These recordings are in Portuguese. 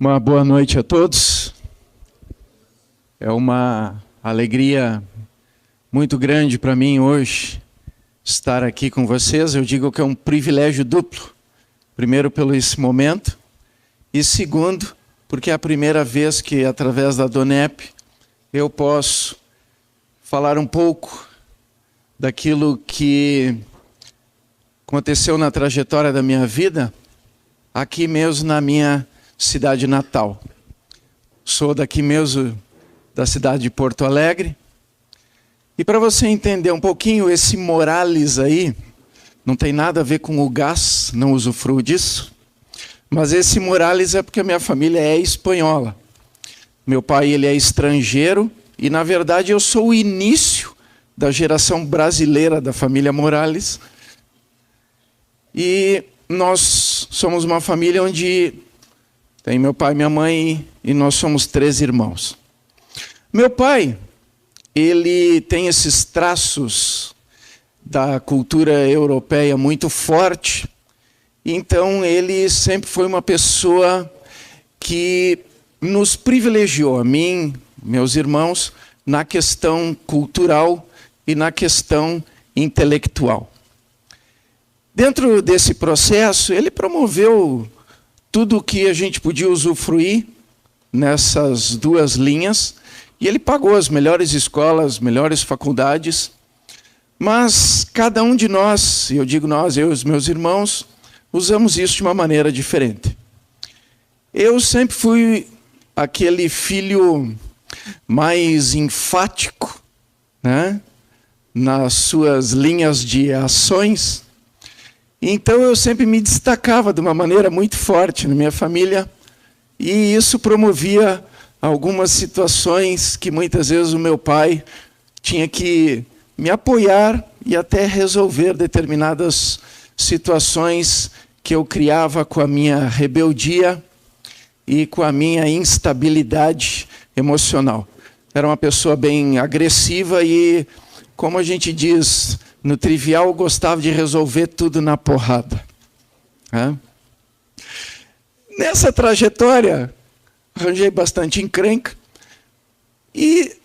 Uma boa noite a todos. É uma alegria muito grande para mim hoje estar aqui com vocês. Eu digo que é um privilégio duplo. Primeiro, pelo esse momento. E segundo, porque é a primeira vez que, através da DONEP, eu posso falar um pouco daquilo que aconteceu na trajetória da minha vida, aqui mesmo na minha cidade natal. Sou daqui mesmo, da cidade de Porto Alegre. E para você entender um pouquinho, esse Morales aí, não tem nada a ver com o gás, não usufruo disso. Mas esse Morales é porque a minha família é espanhola. Meu pai, ele é estrangeiro e, na verdade, eu sou o início da geração brasileira da família Morales. E nós somos uma família onde tem meu pai e minha mãe e nós somos 3 irmãos. Meu pai, ele tem esses traços da cultura europeia muito forte. Então ele sempre foi uma pessoa que nos privilegiou, a mim, meus irmãos, na questão cultural e na questão intelectual. Dentro desse processo, ele promoveu tudo o que a gente podia usufruir nessas 2 linhas, e ele pagou as melhores escolas, melhores faculdades, mas cada um de nós, eu digo nós, eu e os meus irmãos, usamos isso de uma maneira diferente. Eu sempre fui aquele filho mais enfático, né, nas suas linhas de ações. Então eu sempre me destacava de uma maneira muito forte na minha família, e isso promovia algumas situações que muitas vezes o meu pai tinha que me apoiar e até resolver determinadas situações que eu criava com a minha rebeldia e com a minha instabilidade emocional. Era uma pessoa bem agressiva e, como a gente diz no trivial, gostava de resolver tudo na porrada. Nessa trajetória, arranjei bastante encrenca e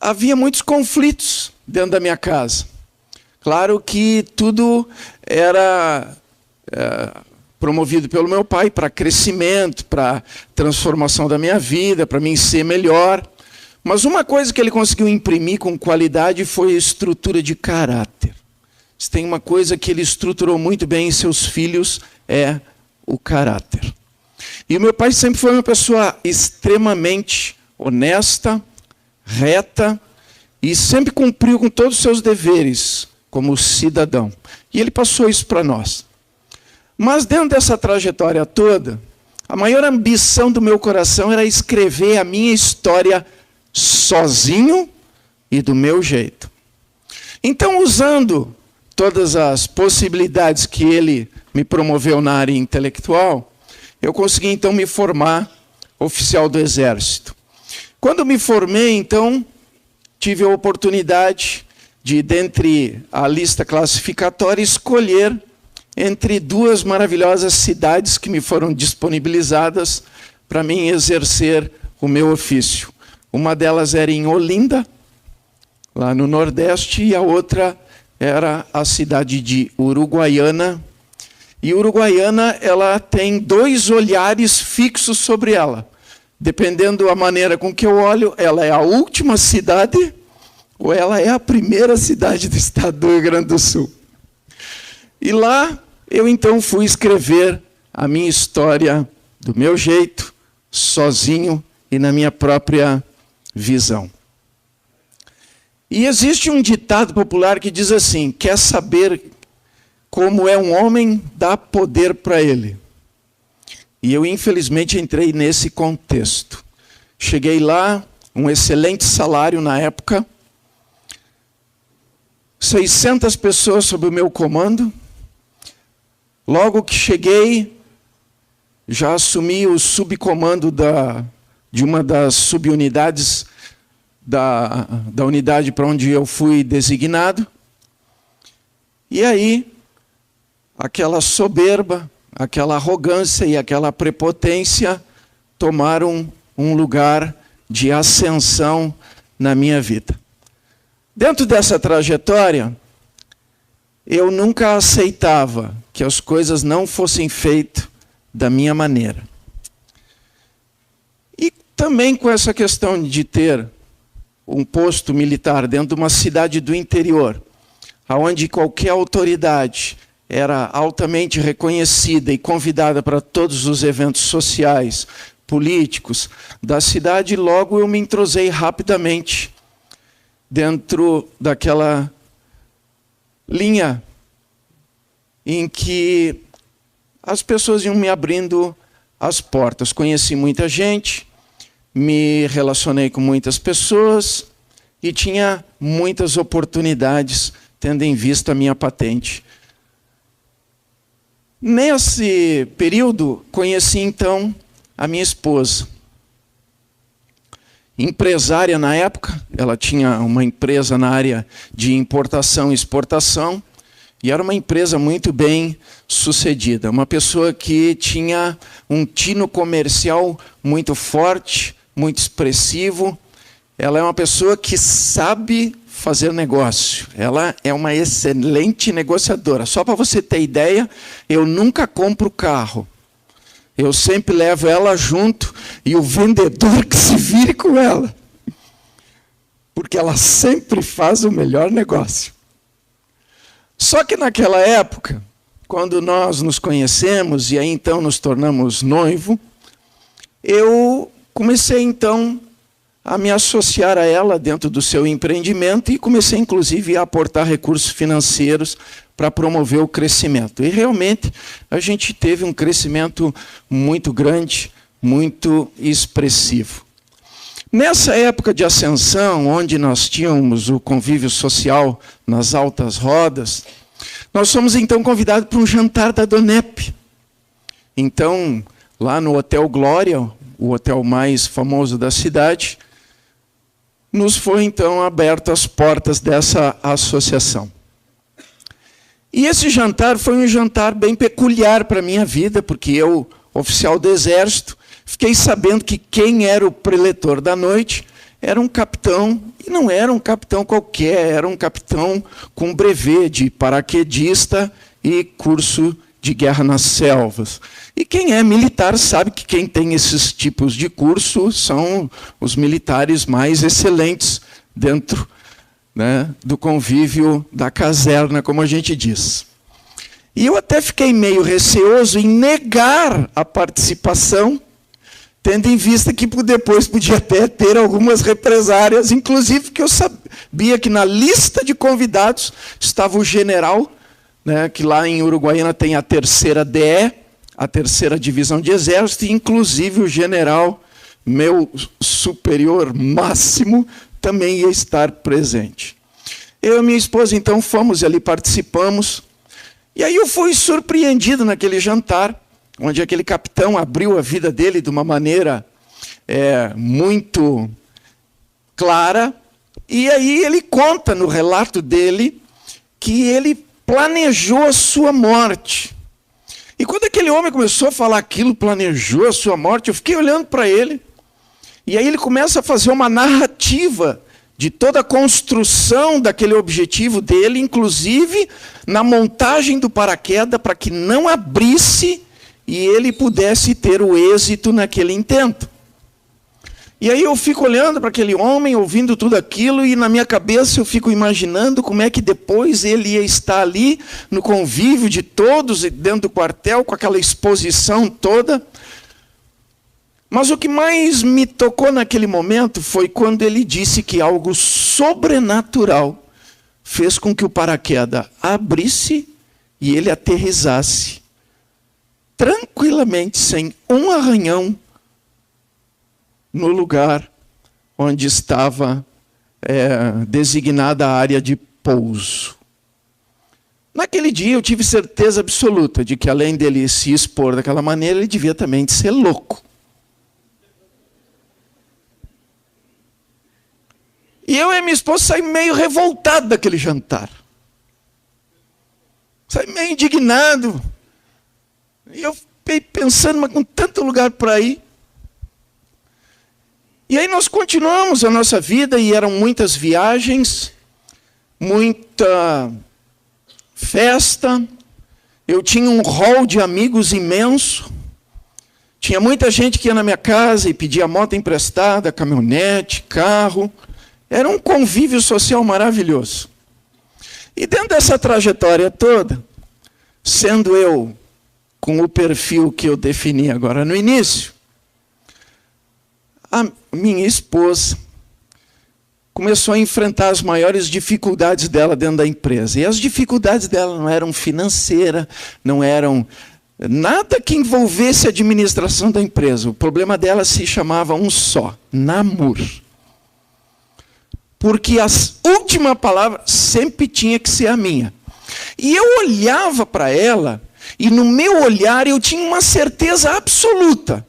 havia muitos conflitos dentro da minha casa. Claro que tudo era promovido pelo meu pai para crescimento, para transformação da minha vida, para mim ser melhor. Mas uma coisa que ele conseguiu imprimir com qualidade foi a estrutura de caráter. Se tem uma coisa que ele estruturou muito bem em seus filhos, é o caráter. E o meu pai sempre foi uma pessoa extremamente honesta, reta, e sempre cumpriu com todos os seus deveres como cidadão. E ele passou isso para nós. Mas dentro dessa trajetória toda, a maior ambição do meu coração era escrever a minha história sozinho e do meu jeito. Então, usando todas as possibilidades que ele me promoveu na área intelectual, eu consegui então me formar oficial do Exército. Quando me formei, então, tive a oportunidade de, dentre a lista classificatória, escolher entre 2 maravilhosas cidades que me foram disponibilizadas para mim exercer o meu ofício. Uma delas era em Olinda, lá no Nordeste, e a outra era a cidade de Uruguaiana. E Uruguaiana, ela tem 2 olhares fixos sobre ela. Dependendo da maneira com que eu olho, ela é a última cidade ou ela é a primeira cidade do estado do Rio Grande do Sul. E lá eu então fui escrever a minha história do meu jeito, sozinho e na minha própria visão. E existe um ditado popular que diz assim: quer saber como é um homem, dá poder para ele. E eu, infelizmente, entrei nesse contexto. Cheguei lá, um excelente salário na época, 600 pessoas sob o meu comando. Logo que cheguei, já assumi o subcomando de uma das subunidades da unidade para onde eu fui designado. E aí, aquela soberba, aquela arrogância e aquela prepotência tomaram um lugar de ascensão na minha vida. Dentro dessa trajetória, eu nunca aceitava que as coisas não fossem feitas da minha maneira. E também com essa questão de ter um posto militar dentro de uma cidade do interior, onde qualquer autoridade era altamente reconhecida e convidada para todos os eventos sociais, políticos da cidade, logo eu me entrosei rapidamente dentro daquela linha em que as pessoas iam me abrindo as portas. Conheci muita gente, me relacionei com muitas pessoas e tinha muitas oportunidades, tendo em vista a minha patente. Nesse período, conheci então a minha esposa. Empresária na época, ela tinha uma empresa na área de importação e exportação, e era uma empresa muito bem sucedida. Uma pessoa que tinha um tino comercial muito forte, muito expressivo. Ela é uma pessoa que sabe fazer negócio. Ela é uma excelente negociadora. Só para você ter ideia, eu nunca compro carro. Eu sempre levo ela junto e o vendedor que se vire com ela. Porque ela sempre faz o melhor negócio. Só que naquela época, quando nós nos conhecemos e aí então nos tornamos noivo, eu comecei então a me associar a ela dentro do seu empreendimento e comecei inclusive a aportar recursos financeiros para promover o crescimento. E realmente a gente teve um crescimento muito grande, muito expressivo. Nessa época de ascensão, onde nós tínhamos o convívio social nas altas rodas, nós fomos então convidados para um jantar da Donep. Então, lá no Hotel Glória, o hotel mais famoso da cidade, nos foi então aberto as portas dessa associação. E esse jantar foi um jantar bem peculiar para a minha vida, porque eu, oficial do Exército, fiquei sabendo que quem era o preletor da noite era um capitão, e não era um capitão qualquer, era um capitão com brevet de paraquedista e curso de guerra nas selvas. E quem é militar sabe que quem tem esses tipos de curso são os militares mais excelentes dentro, né, do convívio da caserna, como a gente diz. E eu até fiquei meio receoso em negar a participação, tendo em vista que depois podia até ter algumas represárias, inclusive que eu sabia que na lista de convidados estava o general, né, que lá em Uruguaiana tem a 3ª DE, a 3ª Divisão de Exército, e inclusive o general, meu superior máximo, também ia estar presente. Eu e minha esposa, então, fomos ali, participamos, e aí eu fui surpreendido naquele jantar, onde aquele capitão abriu a vida dele de uma maneira muito clara, e aí ele conta no relato dele que ele planejou a sua morte. E quando aquele homem começou a falar aquilo, planejou a sua morte, eu fiquei olhando para ele, e aí ele começa a fazer uma narrativa de toda a construção daquele objetivo dele, inclusive na montagem do paraquedas, para que não abrisse e ele pudesse ter o êxito naquele intento. E aí eu fico olhando para aquele homem, ouvindo tudo aquilo, e na minha cabeça eu fico imaginando como é que depois ele ia estar ali, no convívio de todos, dentro do quartel, com aquela exposição toda. Mas o que mais me tocou naquele momento foi quando ele disse que algo sobrenatural fez com que o paraquedas abrisse e ele aterrissasse tranquilamente, sem um arranhão, no lugar onde estava designada a área de pouso. Naquele dia eu tive certeza absoluta de que, além dele se expor daquela maneira, ele devia também ser louco. E eu e minha esposa saímos meio revoltados daquele jantar. Saí meio indignado. E eu fiquei pensando, mas com tanto lugar para ir. E aí nós continuamos a nossa vida e eram muitas viagens, muita festa. Eu tinha um hall de amigos imenso. Tinha muita gente que ia na minha casa e pedia moto emprestada, caminhonete, carro. Era um convívio social maravilhoso. E dentro dessa trajetória toda, sendo eu com o perfil que eu defini agora no início, a minha esposa começou a enfrentar as maiores dificuldades dela dentro da empresa. E as dificuldades dela não eram financeiras, não eram nada que envolvesse a administração da empresa. O problema dela se chamava um só: namoro. Porque a última palavra sempre tinha que ser a minha. E eu olhava para ela, e no meu olhar eu tinha uma certeza absoluta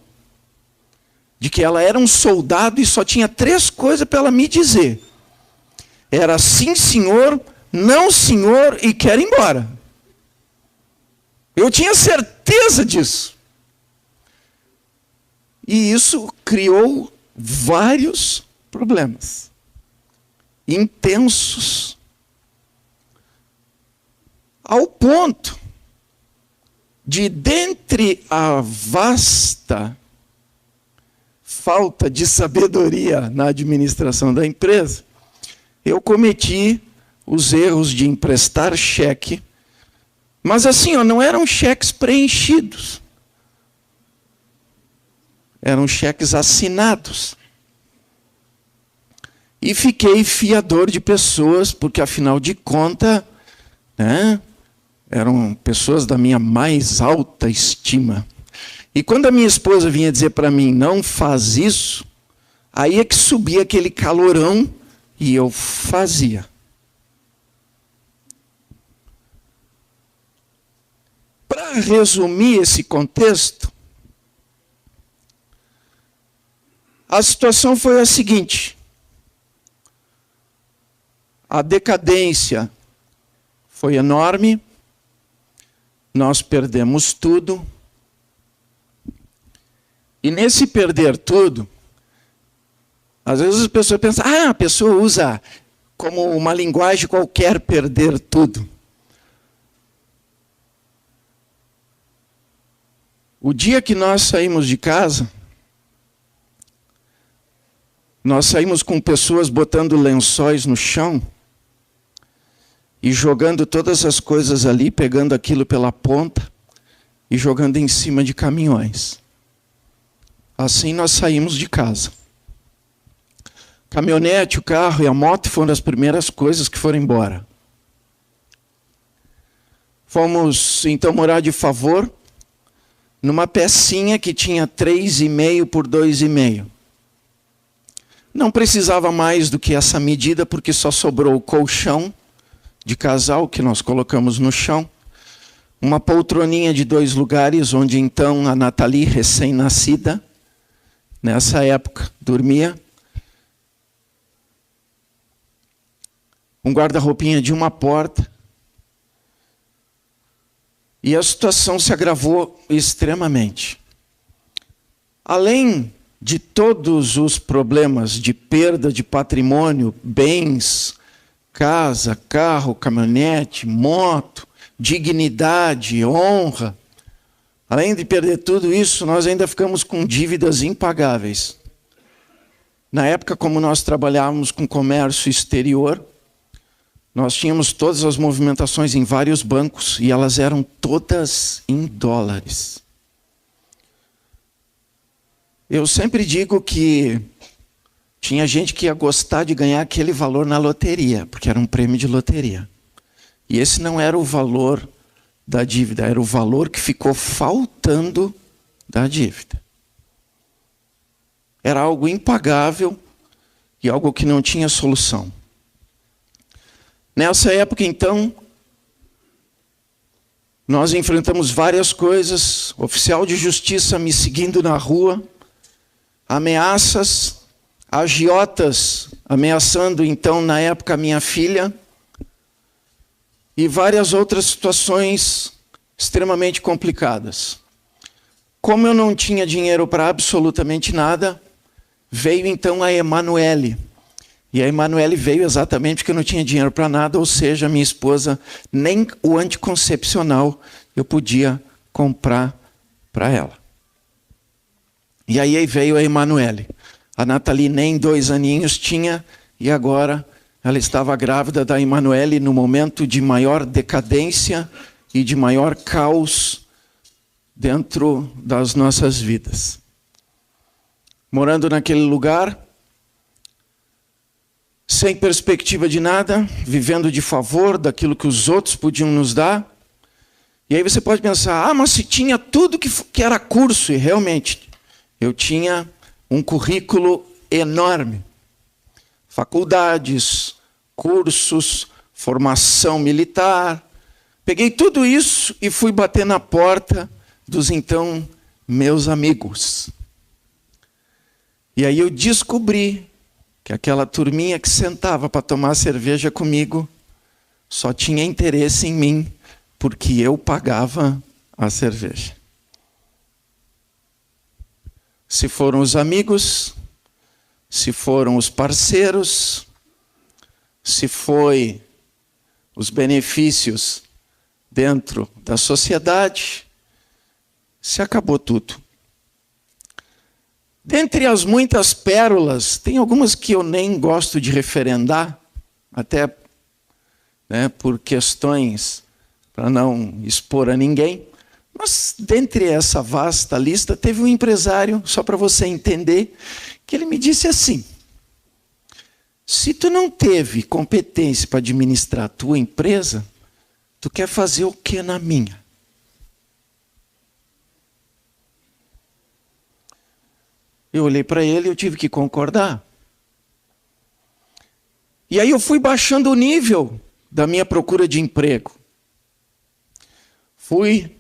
de que ela era um soldado e só tinha 3 coisas para ela me dizer. Era sim, senhor, não, senhor, e quero ir embora. Eu tinha certeza disso. E isso criou vários problemas intensos, ao ponto de, dentre a vasta falta de sabedoria na administração da empresa, eu cometi os erros de emprestar cheque, mas assim, não eram cheques preenchidos, eram cheques assinados. E fiquei fiador de pessoas, porque afinal de contas, eram pessoas da minha mais alta estima. E quando a minha esposa vinha dizer para mim, não faz isso, aí é que subia aquele calorão e eu fazia. Para resumir esse contexto, a situação foi a seguinte: a decadência foi enorme, nós perdemos tudo, e nesse perder tudo, às vezes as pessoas pensam, a pessoa usa como uma linguagem qualquer perder tudo. O dia que nós saímos de casa, nós saímos com pessoas botando lençóis no chão e jogando todas as coisas ali, pegando aquilo pela ponta e jogando em cima de caminhões. Assim nós saímos de casa. Caminhonete, o carro e a moto foram as primeiras coisas que foram embora. Fomos então morar de favor numa pecinha que tinha 3,5 por 2,5. Não precisava mais do que essa medida, porque só sobrou o colchão de casal que nós colocamos no chão, uma poltroninha de 2 lugares, onde então a Nathalie, recém-nascida, nessa época, dormia, um guarda-roupinha de uma porta, e a situação se agravou extremamente. Além de todos os problemas de perda de patrimônio, bens, casa, carro, caminhonete, moto, dignidade, honra, além de perder tudo isso, nós ainda ficamos com dívidas impagáveis. Na época, como nós trabalhávamos com comércio exterior, nós tínhamos todas as movimentações em vários bancos e elas eram todas em dólares. Eu sempre digo que tinha gente que ia gostar de ganhar aquele valor na loteria, porque era um prêmio de loteria. E esse não era o valor da dívida, era o valor que ficou faltando da dívida. Era algo impagável e algo que não tinha solução. Nessa época, então, nós enfrentamos várias coisas, oficial de justiça me seguindo na rua, ameaças, agiotas ameaçando, então, na época, a minha filha, e várias outras situações extremamente complicadas. Como eu não tinha dinheiro para absolutamente nada, veio então a Emanuele. E a Emanuele veio exatamente porque eu não tinha dinheiro para nada, ou seja, minha esposa, nem o anticoncepcional eu podia comprar para ela. E aí veio a Emanuele. A Nathalie nem 2 aninhos tinha, e agora ela estava grávida da Emanuele no momento de maior decadência e de maior caos dentro das nossas vidas. Morando naquele lugar, sem perspectiva de nada, vivendo de favor daquilo que os outros podiam nos dar. E aí você pode pensar, mas se tinha tudo que era curso, e realmente, eu tinha um currículo enorme. Faculdades, cursos, formação militar. Peguei tudo isso e fui bater na porta dos então meus amigos. E aí eu descobri que aquela turminha que sentava para tomar cerveja comigo só tinha interesse em mim porque eu pagava a cerveja. Se foram os amigos, se foram os parceiros, se foi os benefícios dentro da sociedade, se acabou tudo. Dentre as muitas pérolas, tem algumas que eu nem gosto de referendar, até por questões para não expor a ninguém. Mas dentre essa vasta lista, teve um empresário, só para você entender, que ele me disse assim: se tu não teve competência para administrar a tua empresa, tu quer fazer o que na minha? Eu olhei para ele e eu tive que concordar. E aí eu fui baixando o nível da minha procura de emprego. Fui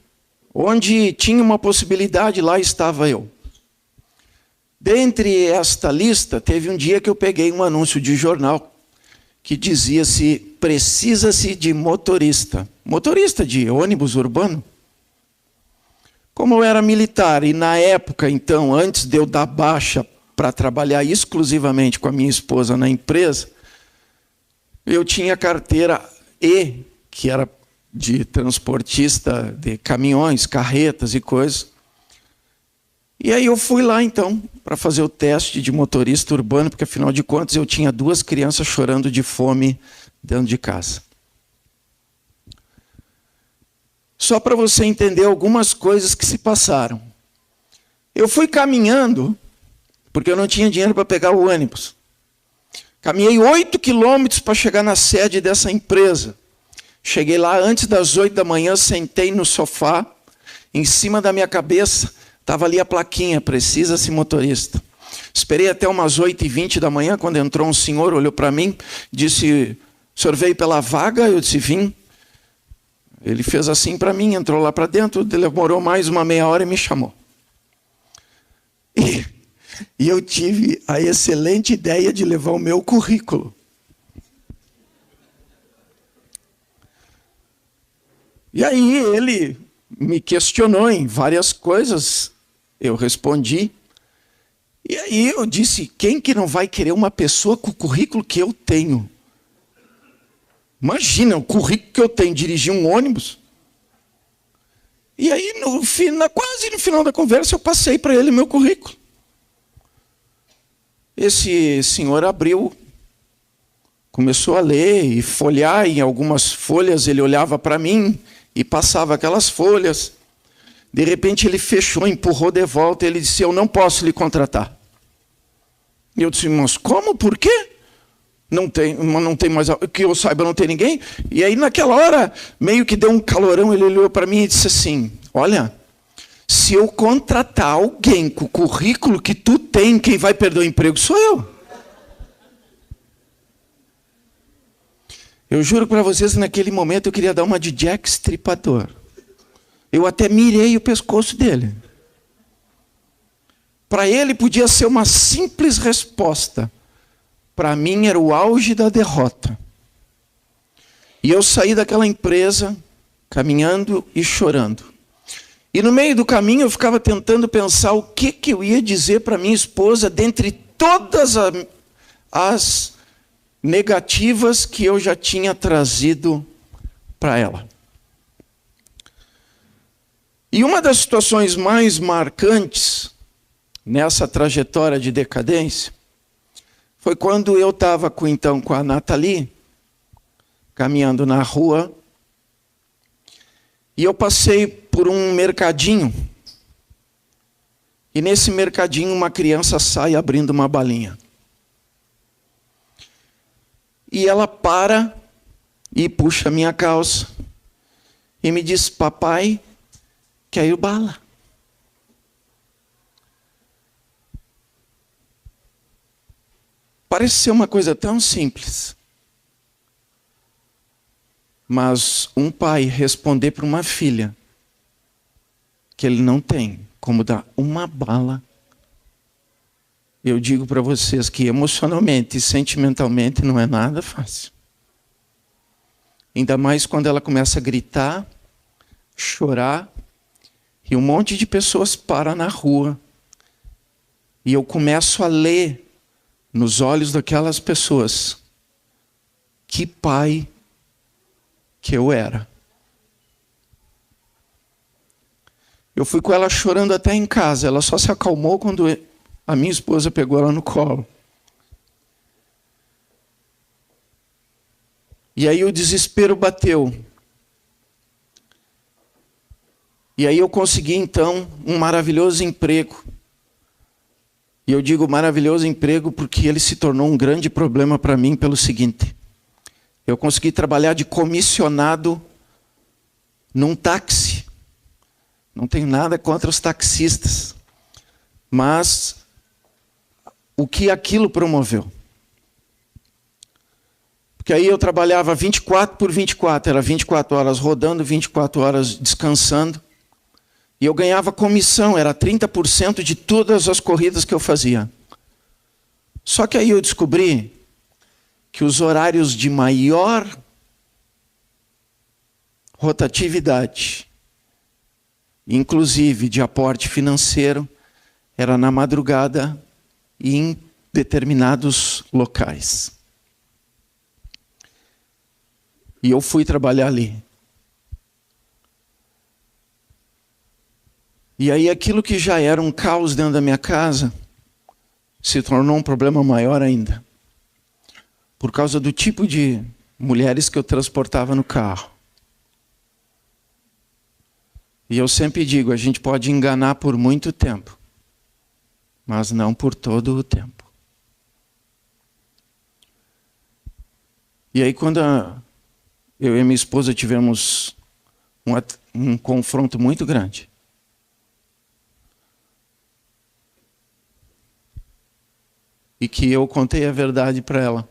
onde tinha uma possibilidade, lá estava eu. Dentre esta lista, teve um dia que eu peguei um anúncio de jornal que dizia-se: precisa-se de motorista. Motorista de ônibus urbano. Como eu era militar e na época, então, antes de eu dar baixa para trabalhar exclusivamente com a minha esposa na empresa, eu tinha carteira E, que era de transportista de caminhões, carretas e coisas. E aí eu fui lá, então, para fazer o teste de motorista urbano, porque, afinal de contas, eu tinha 2 crianças chorando de fome dentro de casa. Só para você entender algumas coisas que se passaram. Eu fui caminhando, porque eu não tinha dinheiro para pegar o ônibus. Caminhei 8 quilômetros para chegar na sede dessa empresa. Cheguei lá antes das 8 da manhã, sentei no sofá, em cima da minha cabeça estava ali a plaquinha: precisa-se motorista. Esperei até umas 8h20 da manhã, quando entrou um senhor, olhou para mim, disse: o senhor veio pela vaga? Eu disse: vim. Ele fez assim para mim, entrou lá para dentro, demorou mais uma meia hora e me chamou. E eu tive a excelente ideia de levar o meu currículo. E aí ele me questionou em várias coisas, eu respondi. E aí eu disse: quem que não vai querer uma pessoa com o currículo que eu tenho? Imagina, o currículo que eu tenho, dirigir um ônibus. E aí, quase no final da conversa, eu passei para ele meu currículo. Esse senhor abriu, começou a ler e folhear, e em algumas folhas ele olhava para mim e passava aquelas folhas. De repente ele fechou, empurrou de volta, e ele disse: eu não posso lhe contratar. E eu disse: mas como? Por quê? Não tem mais, que eu saiba, não tem ninguém. E aí naquela hora, meio que deu um calorão, ele olhou para mim e disse assim: olha, se eu contratar alguém com o currículo que tu tem, quem vai perder o emprego sou eu. Eu juro para vocês, naquele momento eu queria dar uma de Jack Stripador. Eu até mirei o pescoço dele. Para ele podia ser uma simples resposta. Para mim era o auge da derrota. E eu saí daquela empresa caminhando e chorando. E no meio do caminho eu ficava tentando pensar o que eu ia dizer para minha esposa dentre todas as negativas que eu já tinha trazido para ela. E uma das situações mais marcantes nessa trajetória de decadência foi quando eu estava com a Nathalie, caminhando na rua, e eu passei por um mercadinho. E nesse mercadinho uma criança sai abrindo uma balinha. E ela para e puxa a minha calça e me diz: papai, quer bala? Parece ser uma coisa tão simples. Mas um pai responder para uma filha que ele não tem como dar uma bala, eu digo para vocês que emocionalmente e sentimentalmente não é nada fácil. Ainda mais quando ela começa a gritar, chorar, e um monte de pessoas param na rua. E eu começo a ler nos olhos daquelas pessoas que pai que eu era. Eu fui com ela chorando até em casa. Ela só se acalmou quando a minha esposa pegou ela no colo. E aí o desespero bateu. E aí eu consegui então um maravilhoso emprego. E eu digo maravilhoso emprego porque ele se tornou um grande problema para mim pelo seguinte: eu consegui trabalhar de comissionado num táxi. Não tenho nada contra os taxistas, mas o que aquilo promoveu? Porque aí eu trabalhava 24 por 24, era 24 horas rodando, 24 horas descansando, e eu ganhava comissão, era 30% de todas as corridas que eu fazia. Só que aí eu descobri que os horários de maior rotatividade, inclusive de aporte financeiro, era na madrugada e em determinados locais. E eu fui trabalhar ali. E aí aquilo que já era um caos dentro da minha casa se tornou um problema maior ainda. Por causa do tipo de mulheres que eu transportava no carro. E eu sempre digo, a gente pode enganar por muito tempo, mas não por todo o tempo. E aí quando eu e minha esposa tivemos um confronto muito grande. E que eu contei a verdade para ela.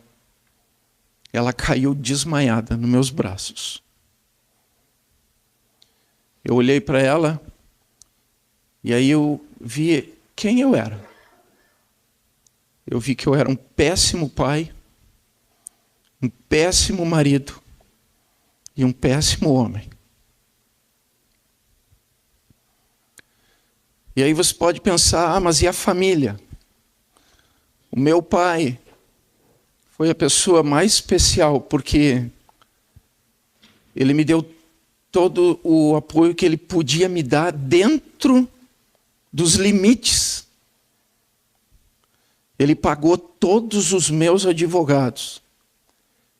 Ela caiu desmaiada nos meus braços. Eu olhei para ela e aí eu vi quem eu era. Eu vi que eu era um péssimo pai, um péssimo marido e um péssimo homem. E aí você pode pensar, mas e a família? O meu pai foi a pessoa mais especial porque ele me deu todo o apoio que ele podia me dar dentro dos limites. Ele pagou todos os meus advogados.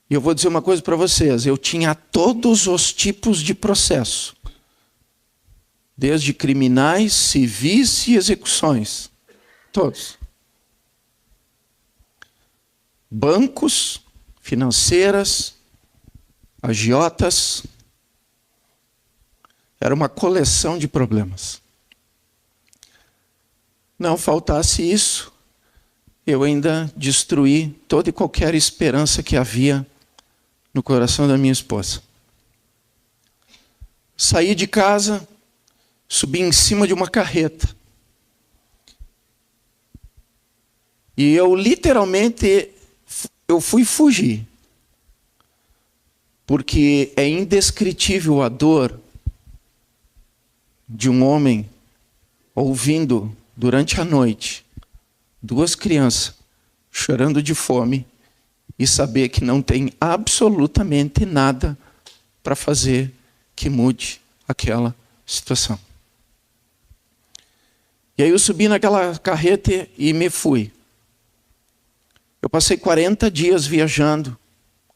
E eu vou dizer uma coisa para vocês, eu tinha todos os tipos de processo. Desde criminais, civis e execuções. Todos. Bancos, financeiras, agiotas. Era uma coleção de problemas. Não faltasse isso, eu ainda destruí toda e qualquer esperança que havia no coração da minha esposa. Saí de casa, subi em cima de uma carreta. E eu literalmente, eu fui fugir. Porque é indescritível a dor de um homem ouvindo durante a noite 2 crianças chorando de fome e saber que não tem absolutamente nada para fazer que mude aquela situação. E aí eu subi naquela carreta e me fui. Eu passei 40 dias viajando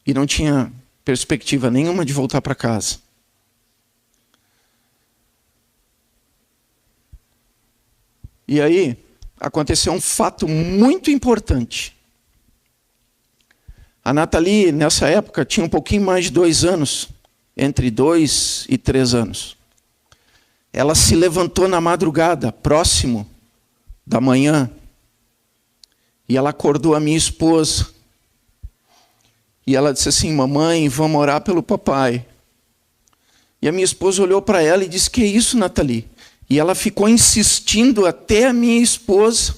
e não tinha perspectiva nenhuma de voltar para casa. E aí aconteceu um fato muito importante. A Nathalie, nessa época, tinha um pouquinho mais de 2 anos, entre 2 e 3 anos. Ela se levantou na madrugada, próximo da manhã, e ela acordou a minha esposa. E ela disse assim: mamãe, vamos orar pelo papai. E a minha esposa olhou para ela e disse: que é isso, Nathalie? E ela ficou insistindo até a minha esposa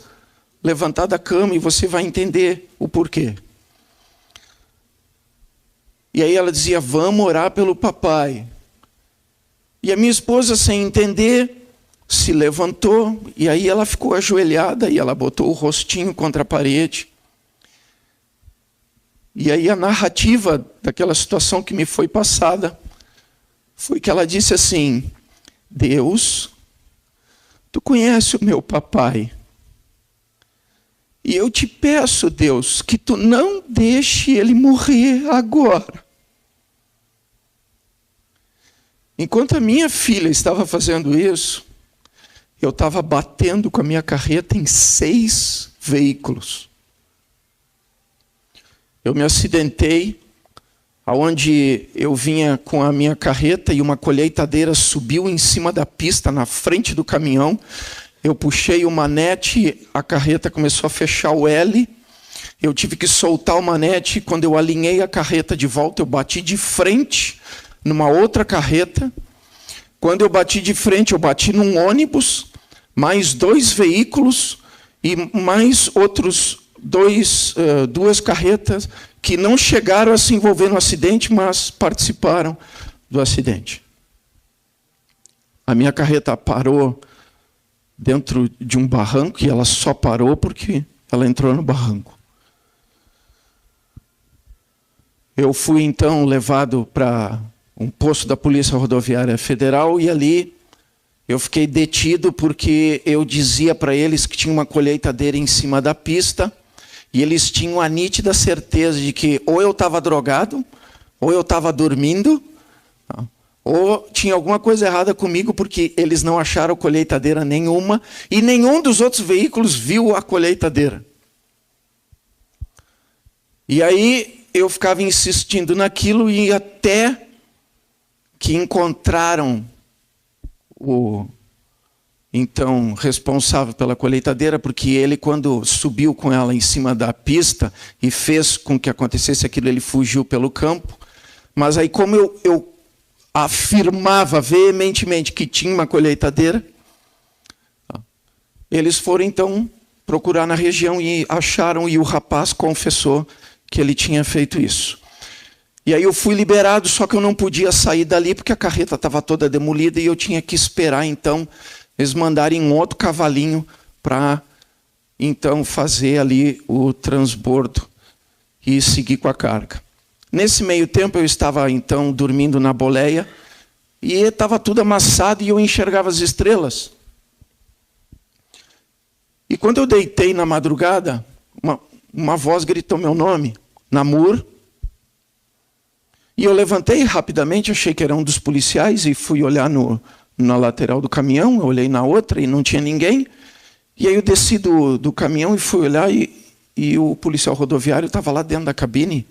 levantar da cama, e você vai entender o porquê. E aí ela dizia: vamos orar pelo papai. E a minha esposa, sem entender, se levantou, e aí ela ficou ajoelhada, e ela botou o rostinho contra a parede. E aí a narrativa daquela situação que me foi passada foi que ela disse assim: Deus, tu conhece o meu papai. E eu te peço, Deus, que tu não deixe ele morrer agora. Enquanto a minha filha estava fazendo isso, eu estava batendo com a minha carreta em 6 veículos. Eu me acidentei, aonde eu vinha com a minha carreta e uma colheitadeira subiu em cima da pista, na frente do caminhão. Eu puxei o manete, a carreta começou a fechar o L. Eu tive que soltar o manete. Quando eu alinhei a carreta de volta, eu bati de frente numa outra carreta. Quando eu bati de frente, eu bati num ônibus, mais 2 veículos e mais outros 2 carretas que não chegaram a se envolver no acidente, mas participaram do acidente. A minha carreta parou dentro de um barranco, e ela só parou porque ela entrou no barranco. Eu fui então levado para um posto da Polícia Rodoviária Federal, e ali eu fiquei detido porque eu dizia para eles que tinha uma colheitadeira em cima da pista, e eles tinham a nítida certeza de que ou eu estava drogado, ou eu estava dormindo, ou tinha alguma coisa errada comigo, porque eles não acharam colheitadeira nenhuma, e nenhum dos outros veículos viu a colheitadeira. E aí eu ficava insistindo naquilo, e até que encontraram o então responsável pela colheitadeira, porque ele, quando subiu com ela em cima da pista e fez com que acontecesse aquilo, ele fugiu pelo campo. Mas aí, como eu afirmava veementemente que tinha uma colheitadeira, eles foram então procurar na região e acharam, e o rapaz confessou que ele tinha feito isso. E aí eu fui liberado, só que eu não podia sair dali porque a carreta estava toda demolida, e eu tinha que esperar então eles mandarem um outro cavalinho para então fazer ali o transbordo e seguir com a carga. Nesse meio tempo eu estava então dormindo na boleia, e estava tudo amassado e eu enxergava as estrelas. E quando eu deitei na madrugada, uma voz gritou meu nome: Namur. E eu levantei rapidamente, achei que era um dos policiais, e fui olhar na lateral do caminhão. Eu olhei na outra e não tinha ninguém. E aí eu desci do caminhão e fui olhar, e o policial rodoviário estava lá dentro da cabine,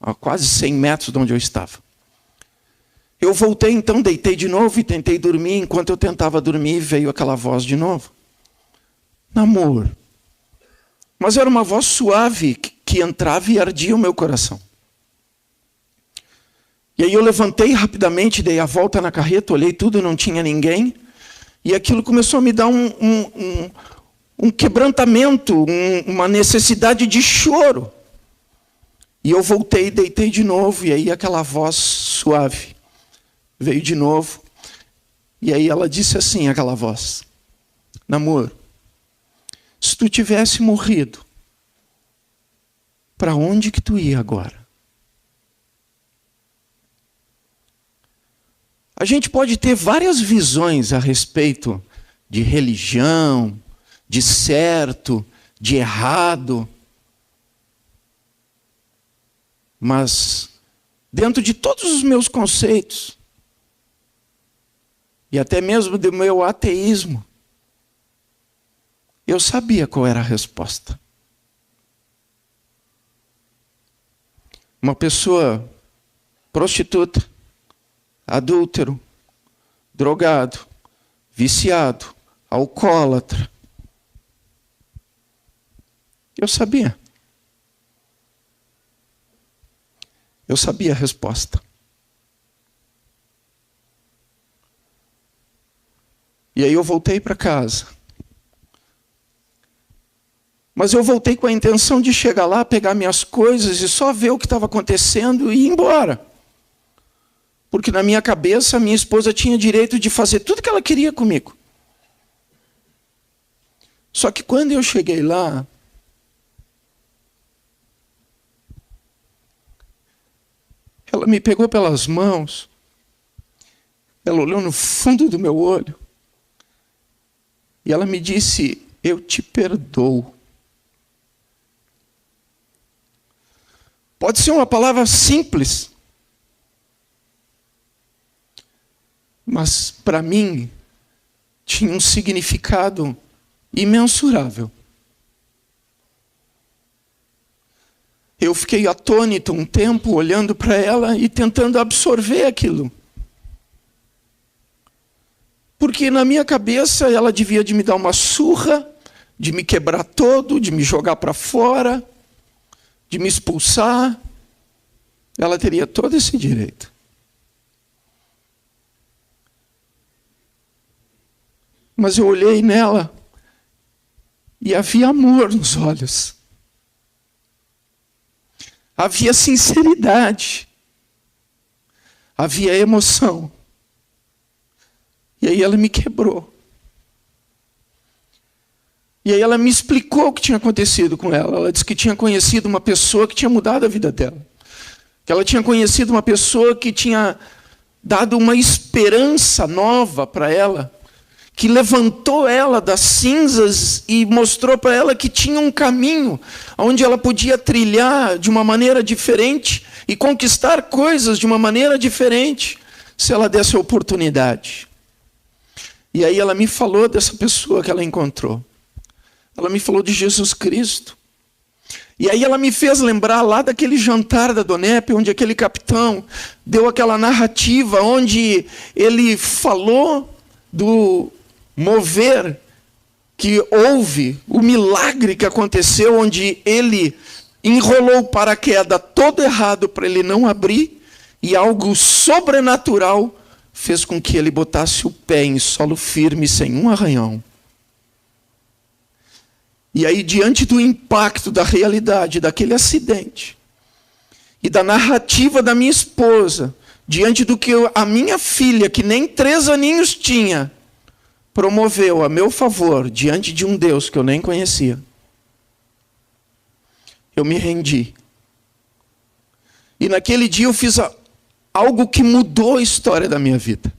a quase 100 metros de onde eu estava. Eu voltei então, deitei de novo e tentei dormir. Enquanto eu tentava dormir, veio aquela voz de novo: Namur. Mas era uma voz suave que entrava e ardia o meu coração. E aí eu levantei rapidamente, dei a volta na carreta, olhei tudo, não tinha ninguém. E aquilo começou a me dar um quebrantamento, uma necessidade de choro. E eu voltei, deitei de novo, e aí aquela voz suave veio de novo. E aí ela disse assim, aquela voz: Namur, se tu tivesse morrido, para onde que tu ia agora? A gente pode ter várias visões a respeito de religião, de certo, de errado. Mas, dentro de todos os meus conceitos, e até mesmo do meu ateísmo, eu sabia qual era a resposta. Uma pessoa prostituta, adúltero, drogado, viciado, alcoólatra. Eu sabia. Eu sabia a resposta. E aí eu voltei para casa. Mas eu voltei com a intenção de chegar lá, pegar minhas coisas e só ver o que estava acontecendo e ir embora. Porque na minha cabeça, a minha esposa tinha direito de fazer tudo que ela queria comigo. Só que quando eu cheguei lá, ela me pegou pelas mãos, ela olhou no fundo do meu olho, e ela me disse: eu te perdoo. Pode ser uma palavra simples, mas para mim tinha um significado imensurável. Eu fiquei atônito um tempo, olhando para ela e tentando absorver aquilo. Porque na minha cabeça ela devia de me dar uma surra, de me quebrar todo, de me jogar para fora, de me expulsar. Ela teria todo esse direito. Mas eu olhei nela e havia amor nos olhos. Havia sinceridade. Havia emoção. E aí ela me quebrou. E aí ela me explicou o que tinha acontecido com ela. Ela disse que tinha conhecido uma pessoa que tinha mudado a vida dela. Que ela tinha conhecido uma pessoa que tinha dado uma esperança nova para ela. Que levantou ela das cinzas e mostrou para ela que tinha um caminho onde ela podia trilhar de uma maneira diferente e conquistar coisas de uma maneira diferente, se ela desse a oportunidade. E aí ela me falou dessa pessoa que ela encontrou. Ela me falou de Jesus Cristo. E aí ela me fez lembrar lá daquele jantar da Donep, onde aquele capitão deu aquela narrativa, onde ele falou do mover que houve, o milagre que aconteceu, onde ele enrolou o paraquedas todo errado para ele não abrir, e algo sobrenatural fez com que ele botasse o pé em solo firme, sem um arranhão. E aí, diante do impacto da realidade daquele acidente, e da narrativa da minha esposa, diante do que a minha filha, que nem 3 aninhos tinha, promoveu a meu favor, diante de um Deus que eu nem conhecia, eu me rendi. E naquele dia eu fiz algo que mudou a história da minha vida.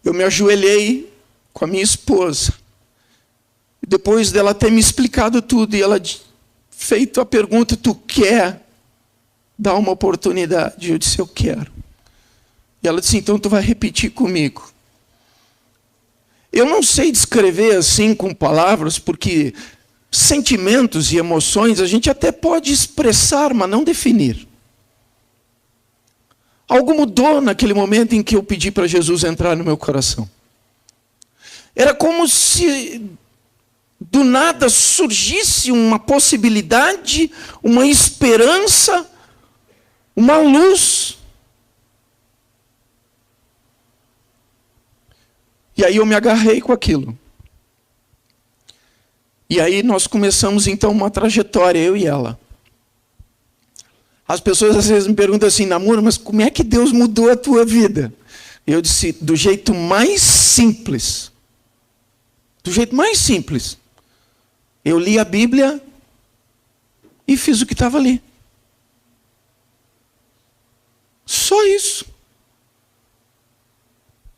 Eu me ajoelhei com a minha esposa. Depois dela ter me explicado tudo, e ela feito a pergunta: tu quer dar uma oportunidade? Eu disse: eu quero. E ela disse: então tu vai repetir comigo. Eu não sei descrever assim com palavras, porque sentimentos e emoções a gente até pode expressar, mas não definir. Algo mudou naquele momento em que eu pedi para Jesus entrar no meu coração. Era como se do nada surgisse uma possibilidade, uma esperança, uma luz. E aí eu me agarrei com aquilo. E aí nós começamos então uma trajetória, eu e ela. As pessoas às vezes me perguntam assim: namoro, mas como é que Deus mudou a tua vida? Eu disse: do jeito mais simples. Do jeito mais simples. Eu li a Bíblia e fiz o que estava ali. Só isso.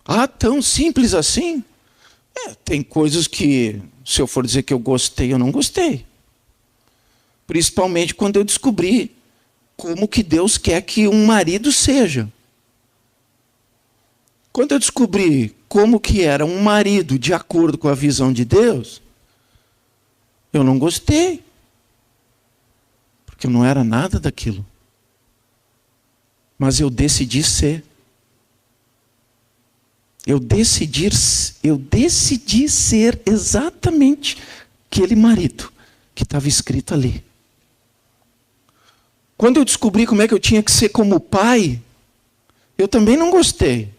Ah, tão simples assim? Tem coisas que, se eu for dizer que eu gostei, eu não gostei. Principalmente quando eu descobri como que Deus quer que um marido seja. Quando eu descobri como que era um marido de acordo com a visão de Deus, eu não gostei. Porque eu não era nada daquilo. Mas eu decidi ser. Eu decidi ser exatamente aquele marido que estava escrito ali. Quando eu descobri como é que eu tinha que ser como pai, eu também não gostei.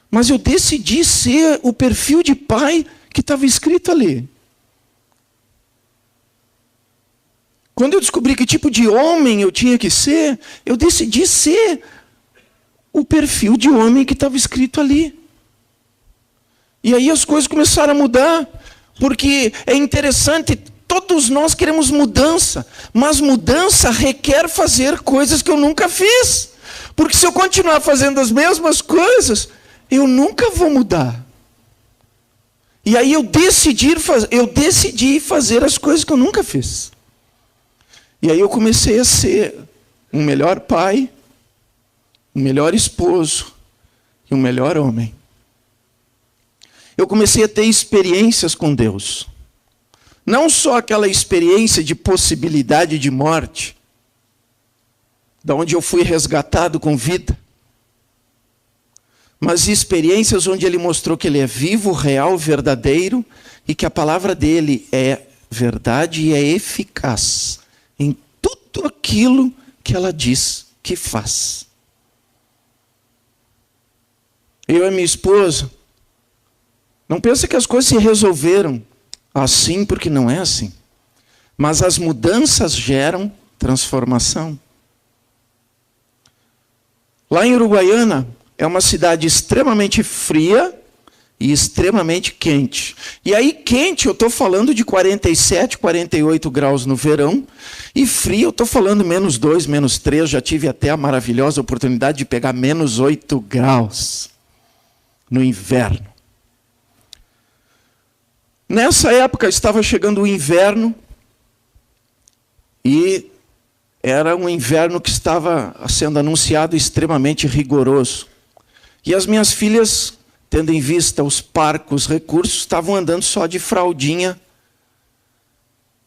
Mas eu decidi ser o perfil de pai que estava escrito ali. Quando eu descobri que tipo de homem eu tinha que ser, eu decidi ser o perfil de homem que estava escrito ali. E aí as coisas começaram a mudar, porque é interessante, todos nós queremos mudança, mas mudança requer fazer coisas que eu nunca fiz. Porque se eu continuar fazendo as mesmas coisas, eu nunca vou mudar. E aí eu decidi fazer as coisas que eu nunca fiz. E aí eu comecei a ser um melhor pai, um melhor esposo e um melhor homem. Eu comecei a ter experiências com Deus. Não só aquela experiência de possibilidade de morte, da onde eu fui resgatado com vida, mas experiências onde Ele mostrou que Ele é vivo, real, verdadeiro, e que a palavra dEle é verdade e é eficaz em tudo aquilo que ela diz que faz. Eu e minha esposa, não pensa que as coisas se resolveram assim, porque não é assim. Mas as mudanças geram transformação. Lá em Uruguaiana, é uma cidade extremamente fria e extremamente quente. E aí quente, eu estou falando de 47, 48 graus no verão. E frio, eu estou falando -2, -3. Já tive até a maravilhosa oportunidade de pegar -8 graus no inverno. Nessa época estava chegando o inverno. E era um inverno que estava sendo anunciado extremamente rigoroso. E as minhas filhas, tendo em vista os parcos recursos, estavam andando só de fraldinha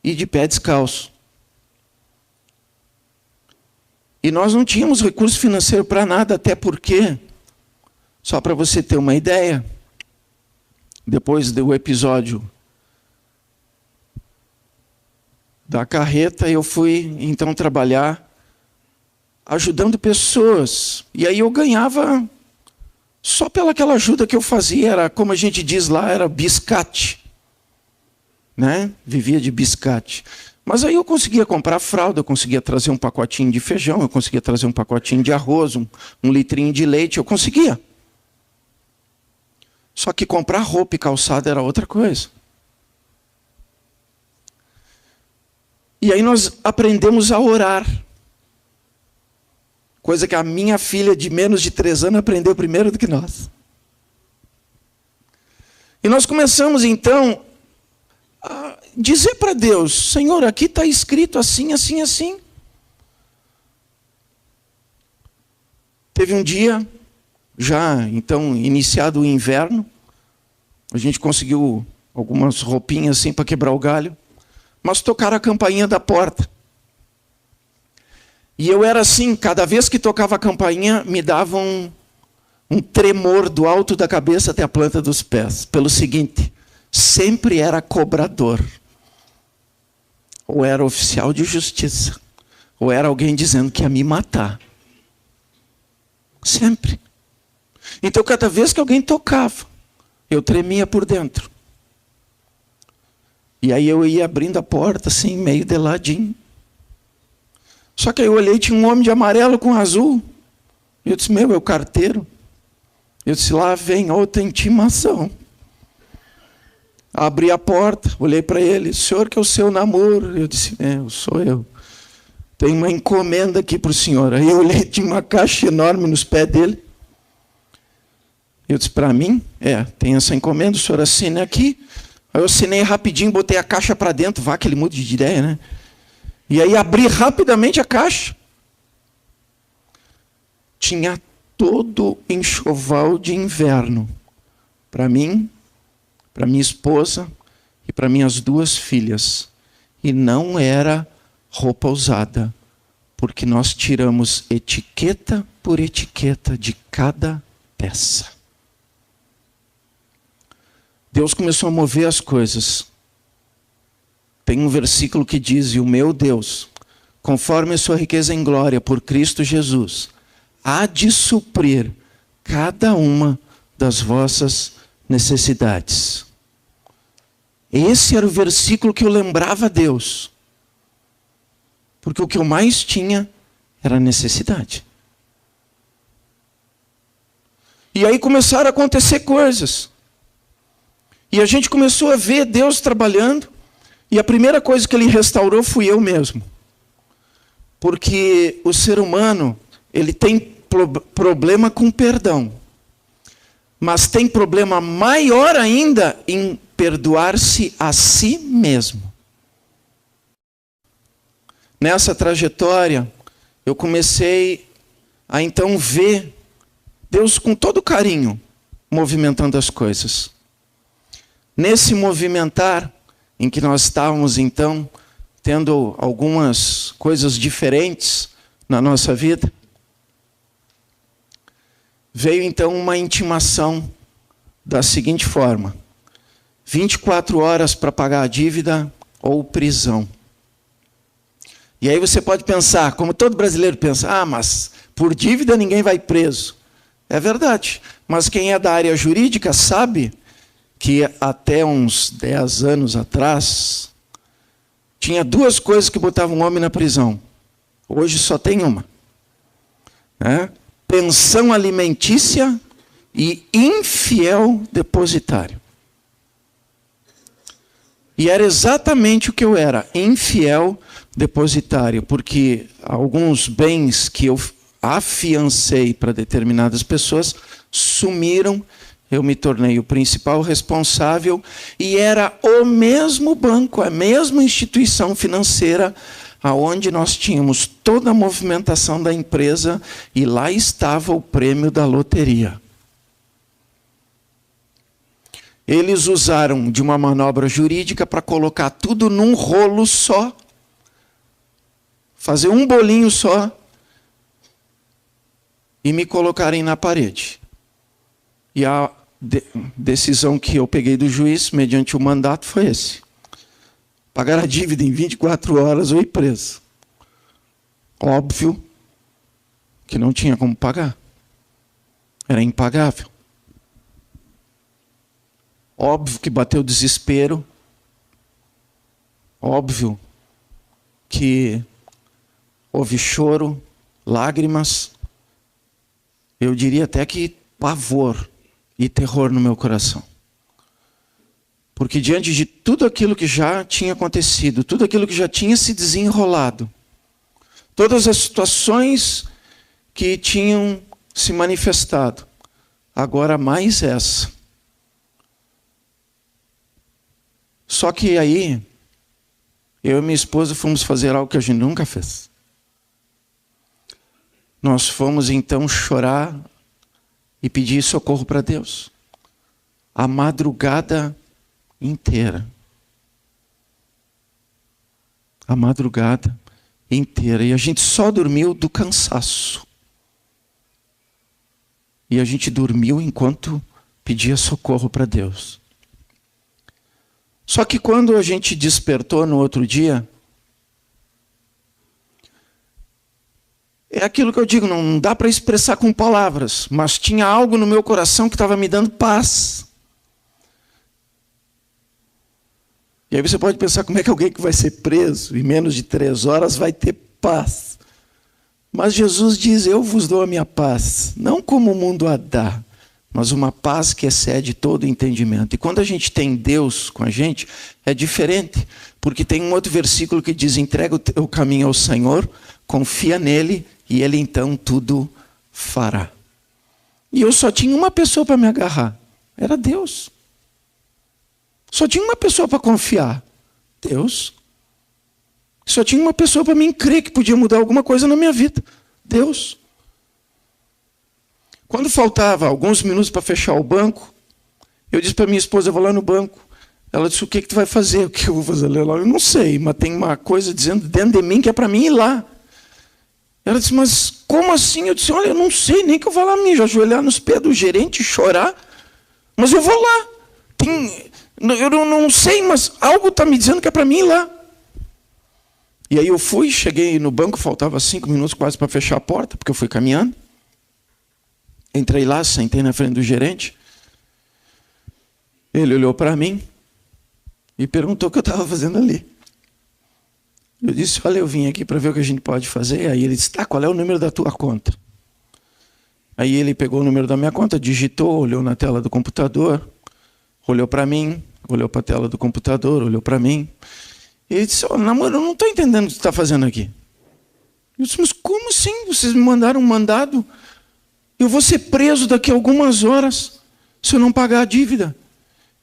e de pé descalço. E nós não tínhamos recurso financeiro para nada, até porque, só para você ter uma ideia, depois do episódio da carreta, eu fui então trabalhar ajudando pessoas. E aí eu ganhava, só pelaquela ajuda que eu fazia, era, como a gente diz lá, era biscate. Né? Vivia de biscate. Mas aí eu conseguia comprar fralda, eu conseguia trazer um pacotinho de feijão, eu conseguia trazer um pacotinho de arroz, um litrinho de leite, eu conseguia. Só que comprar roupa e calçado era outra coisa. E aí nós aprendemos a orar. Coisa que a minha filha de menos de 3 anos aprendeu primeiro do que nós. E nós começamos então a dizer para Deus: Senhor, aqui está escrito assim, assim, assim. Teve um dia, já então iniciado o inverno, a gente conseguiu algumas roupinhas assim para quebrar o galho, mas tocaram a campainha da porta. E eu era assim, cada vez que tocava a campainha, me dava um tremor do alto da cabeça até a planta dos pés. Pelo seguinte, sempre era cobrador. Ou era oficial de justiça. Ou era alguém dizendo que ia me matar. Sempre. Então, cada vez que alguém tocava, eu tremia por dentro. E aí eu ia abrindo a porta, assim, meio de ladinho. Só que aí eu olhei, tinha um homem de amarelo com azul. E eu disse, meu, é o carteiro. Eu disse, lá vem outra intimação. Abri a porta, olhei para ele, senhor, que é o seu namoro. Eu disse, sou eu. tem uma encomenda aqui para o senhor. Aí eu olhei, tinha uma caixa enorme nos pés dele. Eu disse, para mim? Tem essa encomenda, o senhor assina aqui. Aí eu assinei rapidinho, botei a caixa para dentro, vá aquele mundo de ideia, né? E aí abri rapidamente a caixa. Tinha todo enxoval de inverno. Para mim, para minha esposa e para minhas 2 filhas. E não era roupa usada, porque nós tiramos etiqueta por etiqueta de cada peça. Deus começou a mover as coisas. Tem um versículo que diz, e o meu Deus, conforme a sua riqueza em glória por Cristo Jesus, há de suprir cada uma das vossas necessidades. Esse era o versículo que eu lembrava a Deus. Porque o que eu mais tinha era necessidade. E aí começaram a acontecer coisas. E a gente começou a ver Deus trabalhando. E a primeira coisa que Ele restaurou fui eu mesmo. Porque o ser humano, ele tem problema com perdão. Mas tem problema maior ainda em perdoar-se a si mesmo. Nessa trajetória, eu comecei a então ver Deus com todo carinho movimentando as coisas. Nesse movimentar, em que nós estávamos então tendo algumas coisas diferentes na nossa vida, veio então uma intimação da seguinte forma: 24 horas para pagar a dívida ou prisão. E aí você pode pensar, como todo brasileiro pensa, mas por dívida ninguém vai preso. É verdade, mas quem é da área jurídica sabe que até uns 10 anos atrás, tinha 2 coisas que botavam um homem na prisão. Hoje só tem uma. Pensão alimentícia e infiel depositário. E era exatamente o que eu era, infiel depositário, porque alguns bens que eu afiancei para determinadas pessoas sumiram, eu me tornei o principal responsável e era o mesmo banco, a mesma instituição financeira aonde nós tínhamos toda a movimentação da empresa e lá estava o prêmio da loteria. Eles usaram de uma manobra jurídica para colocar tudo num rolo só, fazer um bolinho só e me colocarem na parede. E a decisão que eu peguei do juiz, mediante o mandato, foi esse: pagar a dívida em 24 horas ou ir preso. Óbvio que não tinha como pagar. Era impagável. Óbvio que bateu desespero. Óbvio que houve choro, lágrimas. Eu diria até que pavor e terror no meu coração. Porque diante de tudo aquilo que já tinha acontecido, tudo aquilo que já tinha se desenrolado, todas as situações que tinham se manifestado, agora mais essa. Só que aí, eu e minha esposa fomos fazer algo que a gente nunca fez. Nós fomos então chorar e pedir socorro para Deus. A madrugada inteira. A madrugada inteira. E a gente só dormiu do cansaço. E a gente dormiu enquanto pedia socorro para Deus. Só que quando a gente despertou no outro dia, é aquilo que eu digo, não dá para expressar com palavras, mas tinha algo no meu coração que estava me dando paz. E aí você pode pensar, como é que alguém que vai ser preso em menos de 3 horas vai ter paz? Mas Jesus diz, eu vos dou a minha paz, não como o mundo a dá, mas uma paz que excede todo entendimento. E quando a gente tem Deus com a gente, é diferente, porque tem um outro versículo que diz, entrega o teu caminho ao Senhor, confia nele e ele então tudo fará. E eu só tinha uma pessoa para me agarrar, era Deus. Só tinha uma pessoa para confiar, Deus. Só tinha uma pessoa para mim crer que podia mudar alguma coisa na minha vida, Deus. Quando faltava alguns minutos para fechar o banco, eu disse para minha esposa, eu vou lá no banco. Ela disse, o que tu vai fazer? O que eu vou fazer lá? Eu não sei, mas tem uma coisa dizendo dentro de mim que é para mim ir lá. Ela disse, mas como assim? Eu disse, olha, eu não sei nem que eu vou lá me ajoelhar nos pés do gerente e chorar, mas eu vou lá. Eu não sei, mas algo está me dizendo que é para mim ir lá. E aí eu fui, cheguei no banco, faltava 5 minutos quase para fechar a porta, porque eu fui caminhando. Entrei lá, sentei na frente do gerente. Ele olhou para mim e perguntou o que eu estava fazendo ali. Eu disse, olha, eu vim aqui para ver o que a gente pode fazer. Aí ele disse, tá, qual é o número da tua conta? Aí ele pegou o número da minha conta, digitou, olhou na tela do computador, olhou para mim, olhou para a tela do computador, olhou para mim. E ele disse, namoro, eu não estou entendendo o que você está fazendo aqui. Eu disse, mas como assim? Vocês me mandaram um mandado? Eu vou ser preso daqui a algumas horas se eu não pagar a dívida.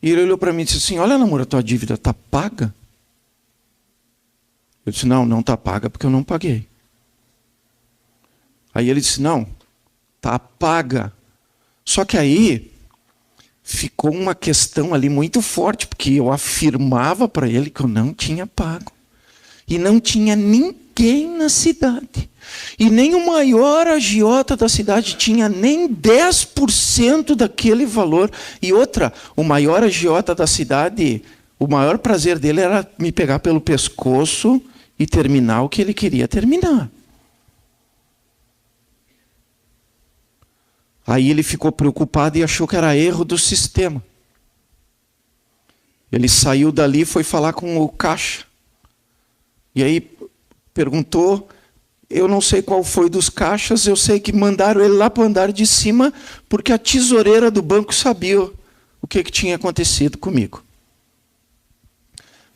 E ele olhou para mim e disse assim, olha, namoro, a tua dívida está paga? Eu disse, não está paga porque eu não paguei. Aí ele disse, não, está paga. Só que aí ficou uma questão ali muito forte, porque eu afirmava para ele que eu não tinha pago. E não tinha ninguém na cidade. E nem o maior agiota da cidade tinha nem 10% daquele valor. E outra, o maior agiota da cidade, o maior prazer dele era me pegar pelo pescoço e terminar o que ele queria terminar. Aí ele ficou preocupado e achou que era erro do sistema. Ele saiu dali e foi falar com o caixa. E aí perguntou, eu não sei qual foi dos caixas, eu sei que mandaram ele lá para o andar de cima, porque a tesoureira do banco sabia o que tinha acontecido comigo.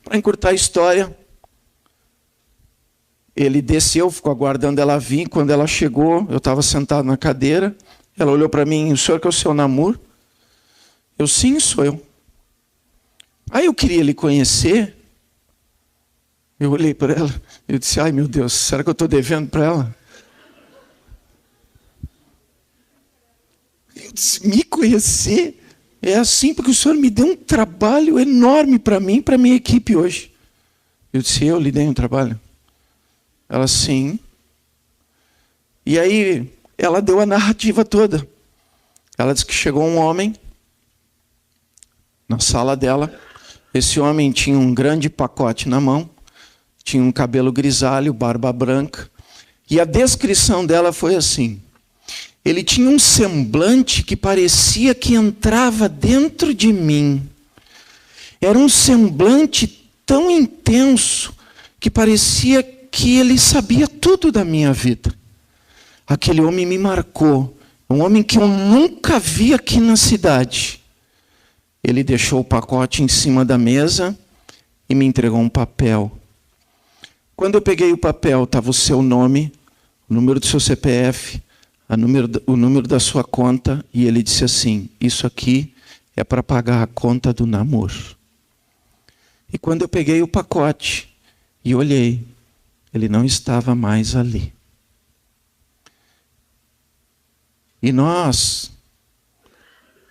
Para encurtar a história, ele desceu, ficou aguardando ela vir. Quando ela chegou, eu estava sentado na cadeira, ela olhou para mim, o senhor que é o seu namoro? Eu, sim, sou eu. Aí eu queria lhe conhecer. Eu olhei para ela, eu disse, ai meu Deus, será que eu estou devendo para ela? Eu disse, me conhecer? É assim, porque o senhor me deu um trabalho enorme para mim e para a minha equipe hoje. Eu disse, eu lhe dei um trabalho? Ela, sim. E aí, ela deu a narrativa toda. Ela disse que chegou um homem na sala dela. Esse homem tinha um grande pacote na mão. Tinha um cabelo grisalho, barba branca. E a descrição dela foi assim. Ele tinha um semblante que parecia que entrava dentro de mim. Era um semblante tão intenso que parecia que ele sabia tudo da minha vida. Aquele homem me marcou. Um homem que eu nunca vi aqui na cidade. Ele deixou o pacote em cima da mesa e me entregou um papel. Quando eu peguei o papel, estava o seu nome, o número do seu CPF, o número da sua conta, e ele disse assim, isso aqui é para pagar a conta do namoro. E quando eu peguei o pacote e olhei, ele não estava mais ali. E nós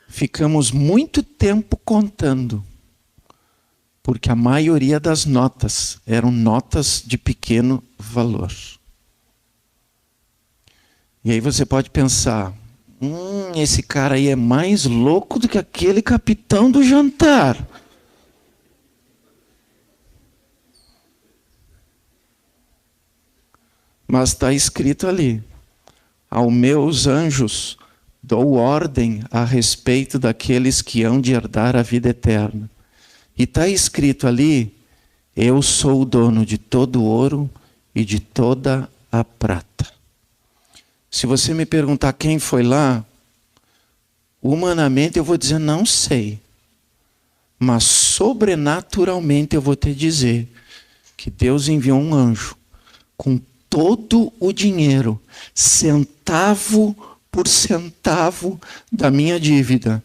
ficamos muito tempo contando, porque a maioria das notas eram notas de pequeno valor. E aí você pode pensar, esse cara aí é mais louco do que aquele capitão do jantar. Mas está escrito ali, aos meus anjos dou ordem a respeito daqueles que hão de herdar a vida eterna. E está escrito ali, eu sou o dono de todo o ouro e de toda a prata. Se você me perguntar quem foi lá, humanamente eu vou dizer, não sei. Mas sobrenaturalmente eu vou te dizer que Deus enviou um anjo com todo o dinheiro, centavo por centavo da minha dívida.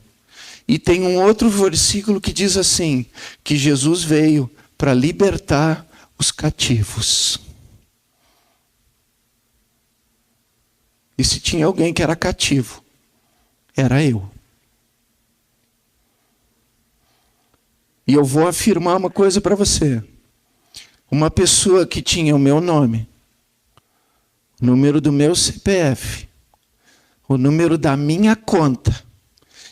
E tem um outro versículo que diz assim, que Jesus veio para libertar os cativos. E se tinha alguém que era cativo, era eu. E eu vou afirmar uma coisa para você. Uma pessoa que tinha o meu nome, o número do meu CPF, o número da minha conta,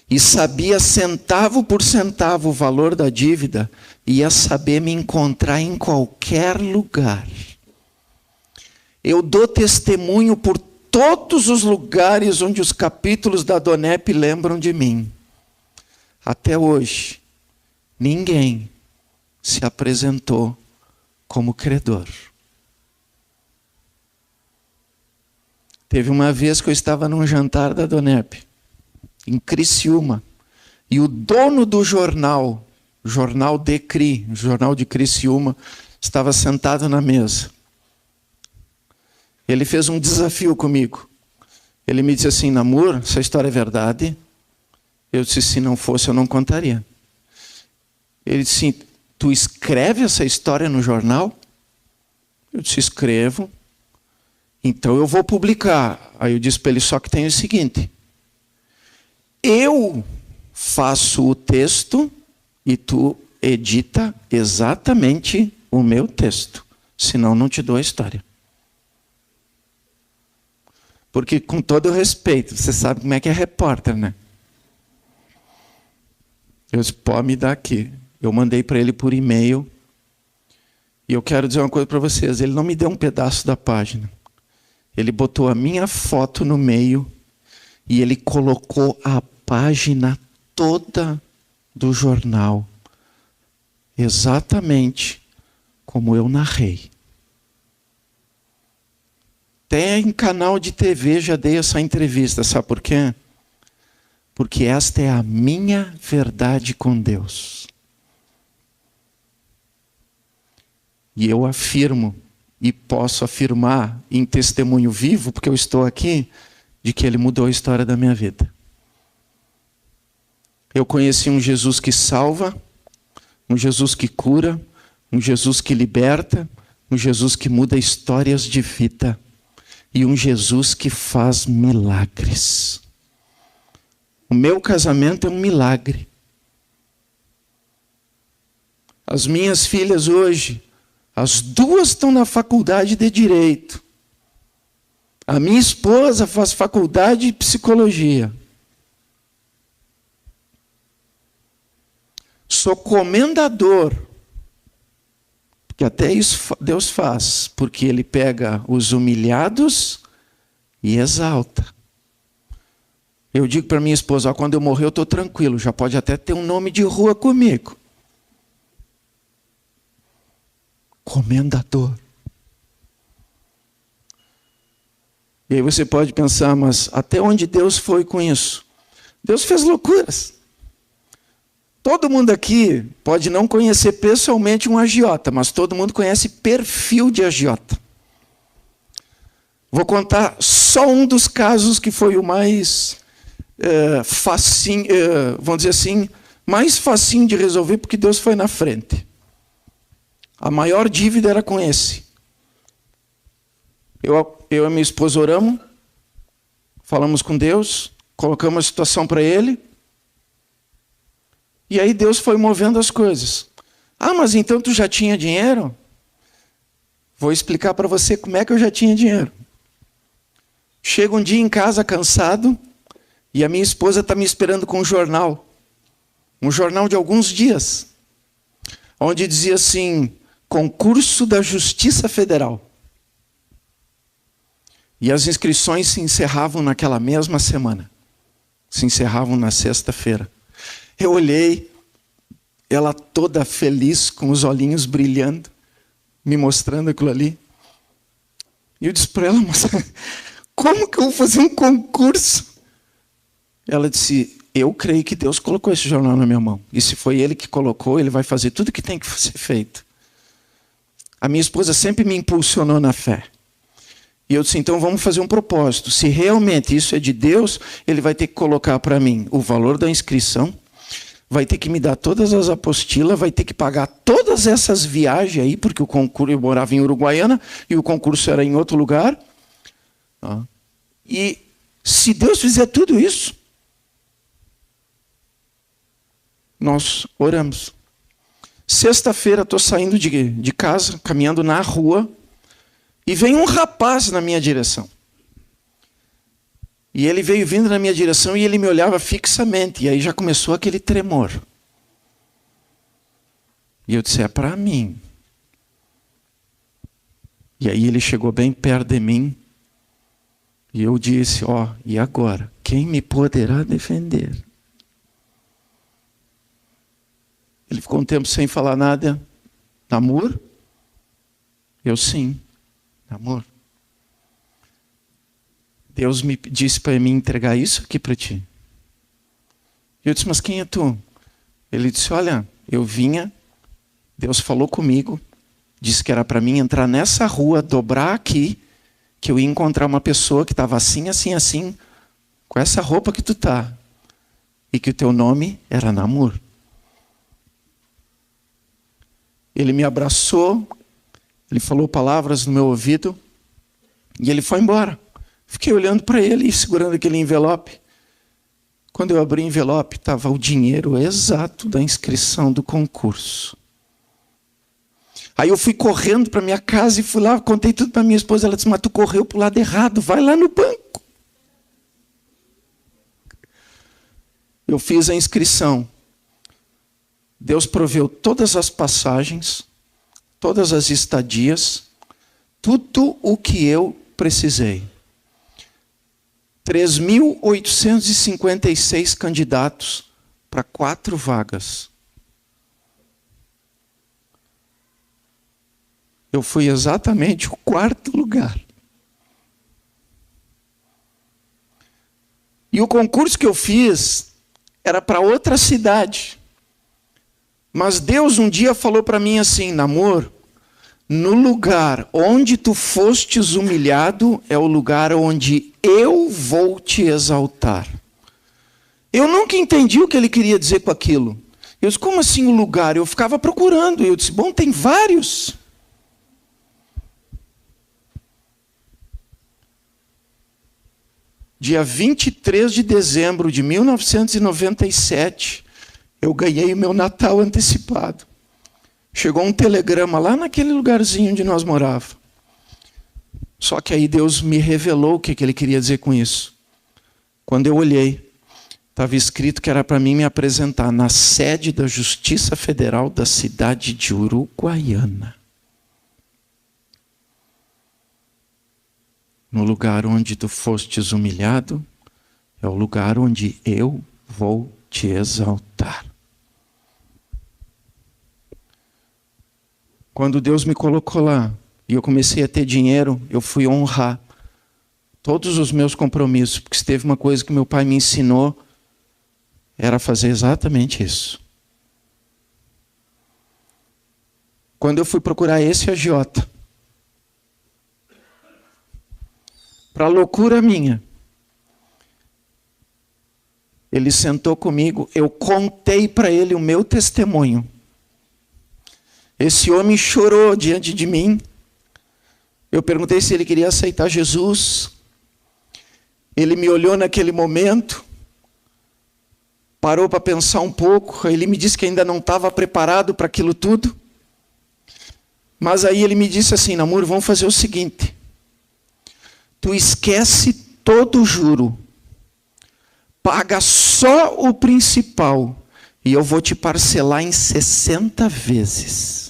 e sabia centavo por centavo o valor da dívida, ia saber me encontrar em qualquer lugar. Eu dou testemunho por todos os lugares onde os capítulos da Donep lembram de mim. Até hoje, ninguém se apresentou como credor. Teve uma vez que eu estava num jantar da Donep, em Criciúma, e o dono do jornal, Jornal de Cri, Jornal de Criciúma, estava sentado na mesa. Ele fez um desafio comigo. Ele me disse assim, Namur, essa história é verdade? Eu disse, se não fosse, eu não contaria. Ele disse, tu escreve essa história no jornal? Eu disse, escrevo. Então eu vou publicar. Aí eu disse para ele, só que tem o seguinte. Eu faço o texto e tu edita exatamente o meu texto. Senão não te dou a história. Porque, com todo o respeito, você sabe como é que é repórter, né? Eu disse, pode me dar aqui. Eu mandei para ele por e-mail. E eu quero dizer uma coisa para vocês. Ele não me deu um pedaço da página. Ele botou a minha foto no meio e ele colocou a página toda do jornal. Exatamente como eu narrei. Até em canal de TV já dei essa entrevista, sabe por quê? Porque esta é a minha verdade com Deus. E eu afirmo, e posso afirmar em testemunho vivo, porque eu estou aqui, de que Ele mudou a história da minha vida. Eu conheci um Jesus que salva, um Jesus que cura, um Jesus que liberta, um Jesus que muda histórias de vida. E um Jesus que faz milagres. O meu casamento é um milagre. As minhas filhas hoje, as duas estão na faculdade de Direito. A minha esposa faz faculdade de Psicologia. Sou comendador. Que até isso Deus faz, porque Ele pega os humilhados e exalta. Eu digo para minha esposa, quando eu morrer eu estou tranquilo, já pode até ter um nome de rua comigo. Comendador. E aí você pode pensar, mas até onde Deus foi com isso? Deus fez loucuras. Todo mundo aqui pode não conhecer pessoalmente um agiota, mas todo mundo conhece perfil de agiota. Vou contar só um dos casos que foi o mais facinho, vamos dizer assim, mais facinho de resolver, porque Deus foi na frente. A maior dívida era com esse. Eu e minha esposa oramos, falamos com Deus, colocamos a situação para Ele, e aí Deus foi movendo as coisas. Ah, mas então tu já tinha dinheiro? Vou explicar para você como é que eu já tinha dinheiro. Chego um dia em casa cansado, e a minha esposa está me esperando com um jornal de alguns dias, onde dizia assim, concurso da Justiça Federal. E as inscrições se encerravam naquela mesma semana. Se encerravam na sexta-feira. Eu olhei, ela toda feliz, com os olhinhos brilhando, me mostrando aquilo ali. E eu disse para ela, mas como que eu vou fazer um concurso? Ela disse, eu creio que Deus colocou esse jornal na minha mão. E se foi Ele que colocou, Ele vai fazer tudo que tem que ser feito. A minha esposa sempre me impulsionou na fé. E eu disse, então vamos fazer um propósito. Se realmente isso é de Deus, ele vai ter que colocar para mim o valor da inscrição, vai ter que me dar todas as apostilas, vai ter que pagar todas essas viagens aí, porque o concurso, eu morava em Uruguaiana e o concurso era em outro lugar. E se Deus fizer tudo isso, nós oramos. Sexta-feira estou saindo de casa, caminhando na rua, e vem um rapaz na minha direção. E ele veio vindo na minha direção e ele me olhava fixamente. E aí já começou aquele tremor. E eu disse, é para mim. E aí ele chegou bem perto de mim. E eu disse, e agora? Quem me poderá defender? Ele ficou um tempo sem falar nada. Namor? Eu sim. Namor. Deus me disse para mim entregar isso aqui para ti. Eu disse, mas quem é tu? Ele disse, olha, eu vinha, Deus falou comigo, disse que era para mim entrar nessa rua, dobrar aqui, que eu ia encontrar uma pessoa que estava assim, assim, assim, com essa roupa que tu tá, e que o teu nome era Namor. Ele me abraçou, ele falou palavras no meu ouvido, e ele foi embora. Fiquei olhando para ele e segurando aquele envelope. Quando eu abri o envelope, estava o dinheiro exato da inscrição do concurso. Aí eu fui correndo para minha casa e fui lá, contei tudo para minha esposa. Ela disse, mas tu correu para o lado errado, vai lá no banco. Eu fiz a inscrição. Deus proveu todas as passagens, todas as estadias, tudo o que eu precisei. 3.856 candidatos para 4 vagas. Eu fui exatamente o 4º lugar. E o concurso que eu fiz era para outra cidade. Mas Deus um dia falou para mim assim, Namor, no lugar onde tu fostes humilhado é o lugar onde eu vou te exaltar. Eu nunca entendi o que ele queria dizer com aquilo. Eu disse, como assim o lugar? Eu ficava procurando. Eu disse, bom, tem vários. Dia 23 de dezembro de 1997, eu ganhei o meu Natal antecipado. Chegou um telegrama lá naquele lugarzinho onde nós morávamos. Só que aí Deus me revelou o que ele queria dizer com isso. Quando eu olhei, estava escrito que era para mim me apresentar na sede da Justiça Federal da cidade de Uruguaiana. No lugar onde tu fostes humilhado, é o lugar onde eu vou te exaltar. Quando Deus me colocou lá e eu comecei a ter dinheiro, eu fui honrar todos os meus compromissos, porque se teve uma coisa que meu pai me ensinou, era fazer exatamente isso. Quando eu fui procurar esse agiota, para loucura minha, ele sentou comigo, eu contei para ele o meu testemunho. Esse homem chorou diante de mim. Eu perguntei se ele queria aceitar Jesus. Ele me olhou naquele momento, parou para pensar um pouco. Ele me disse que ainda não estava preparado para aquilo tudo. Mas aí ele me disse assim, Namor, vamos fazer o seguinte. Tu esquece todo o juro. Paga só o principal. E eu vou te parcelar em 60 vezes.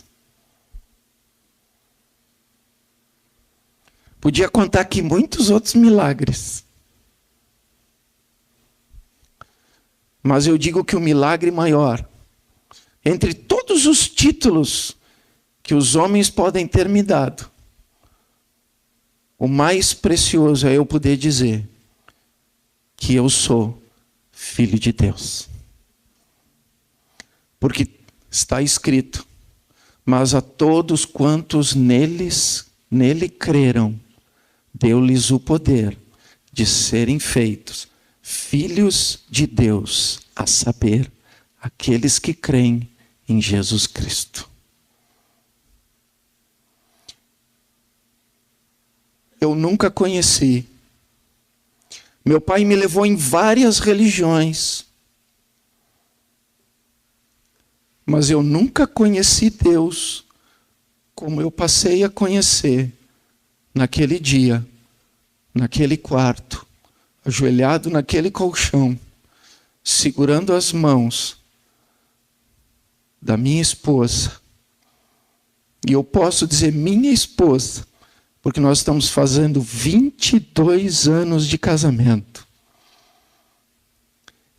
Podia contar aqui muitos outros milagres. Mas eu digo que o milagre maior, entre todos os títulos que os homens podem ter me dado, o mais precioso é eu poder dizer que eu sou filho de Deus. Porque está escrito, mas a todos quantos nele creram, deu-lhes o poder de serem feitos filhos de Deus, a saber, aqueles que creem em Jesus Cristo. Eu nunca conheci. Meu pai me levou em várias religiões, mas eu nunca conheci Deus como eu passei a conhecer naquele dia, naquele quarto, ajoelhado naquele colchão, segurando as mãos da minha esposa. E eu posso dizer minha esposa, porque nós estamos fazendo 22 anos de casamento.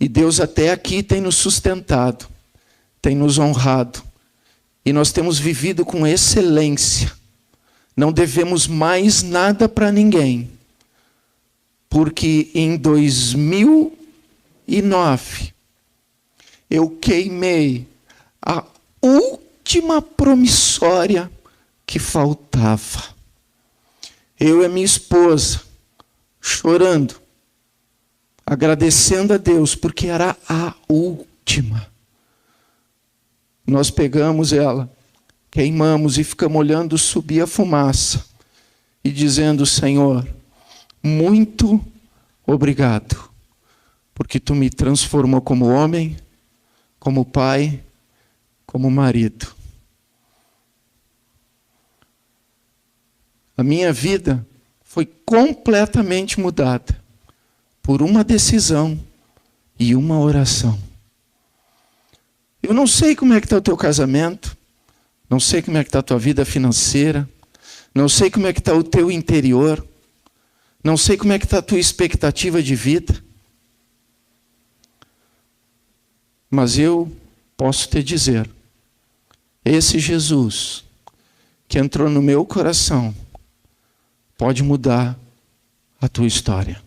E Deus até aqui tem nos sustentado, tem nos honrado. E nós temos vivido com excelência. Não devemos mais nada para ninguém. Porque em 2009, eu queimei a última promissória que faltava. Eu e a minha esposa, chorando, agradecendo a Deus, porque era a última. Nós pegamos ela, queimamos e ficamos olhando subir a fumaça e dizendo: Senhor, muito obrigado, porque Tu me transformou como homem, como pai, como marido. A minha vida foi completamente mudada por uma decisão e uma oração. Eu não sei como é que está o teu casamento, não sei como é que está a tua vida financeira, não sei como é que está o teu interior, não sei como é que está a tua expectativa de vida, mas eu posso te dizer, esse Jesus que entrou no meu coração pode mudar a tua história.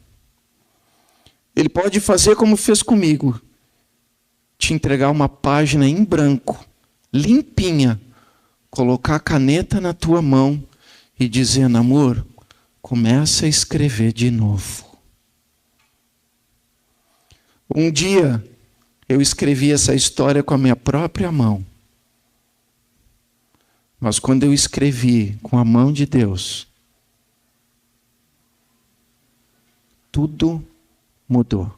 Ele pode fazer como fez comigo, te entregar uma página em branco, limpinha, colocar a caneta na tua mão e dizer: amor, começa a escrever de novo. Um dia eu escrevi essa história com a minha própria mão. Mas quando eu escrevi com a mão de Deus, tudo mudou.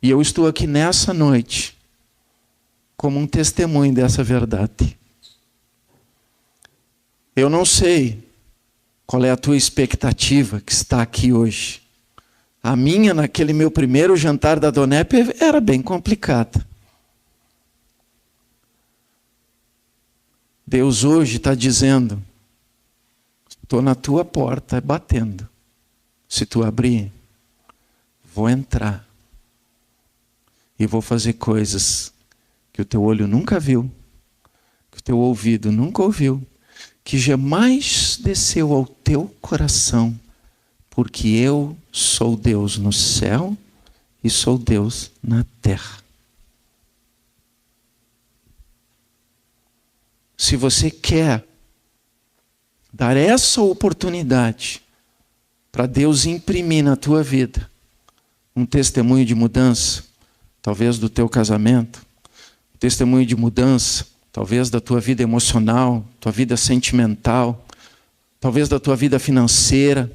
E eu estou aqui nessa noite como um testemunho dessa verdade. Eu não sei qual é a tua expectativa que está aqui hoje. A minha, naquele meu primeiro jantar da Donep, era bem complicada. Deus hoje está dizendo: estou na tua porta batendo. Se tu abrir, vou entrar. E vou fazer coisas que o teu olho nunca viu, que o teu ouvido nunca ouviu, que jamais desceu ao teu coração, porque eu sou Deus no céu e sou Deus na terra. Se você quer dar essa oportunidade para Deus imprimir na tua vida um testemunho de mudança, talvez do teu casamento, um testemunho de mudança, talvez da tua vida emocional, tua vida sentimental, talvez da tua vida financeira,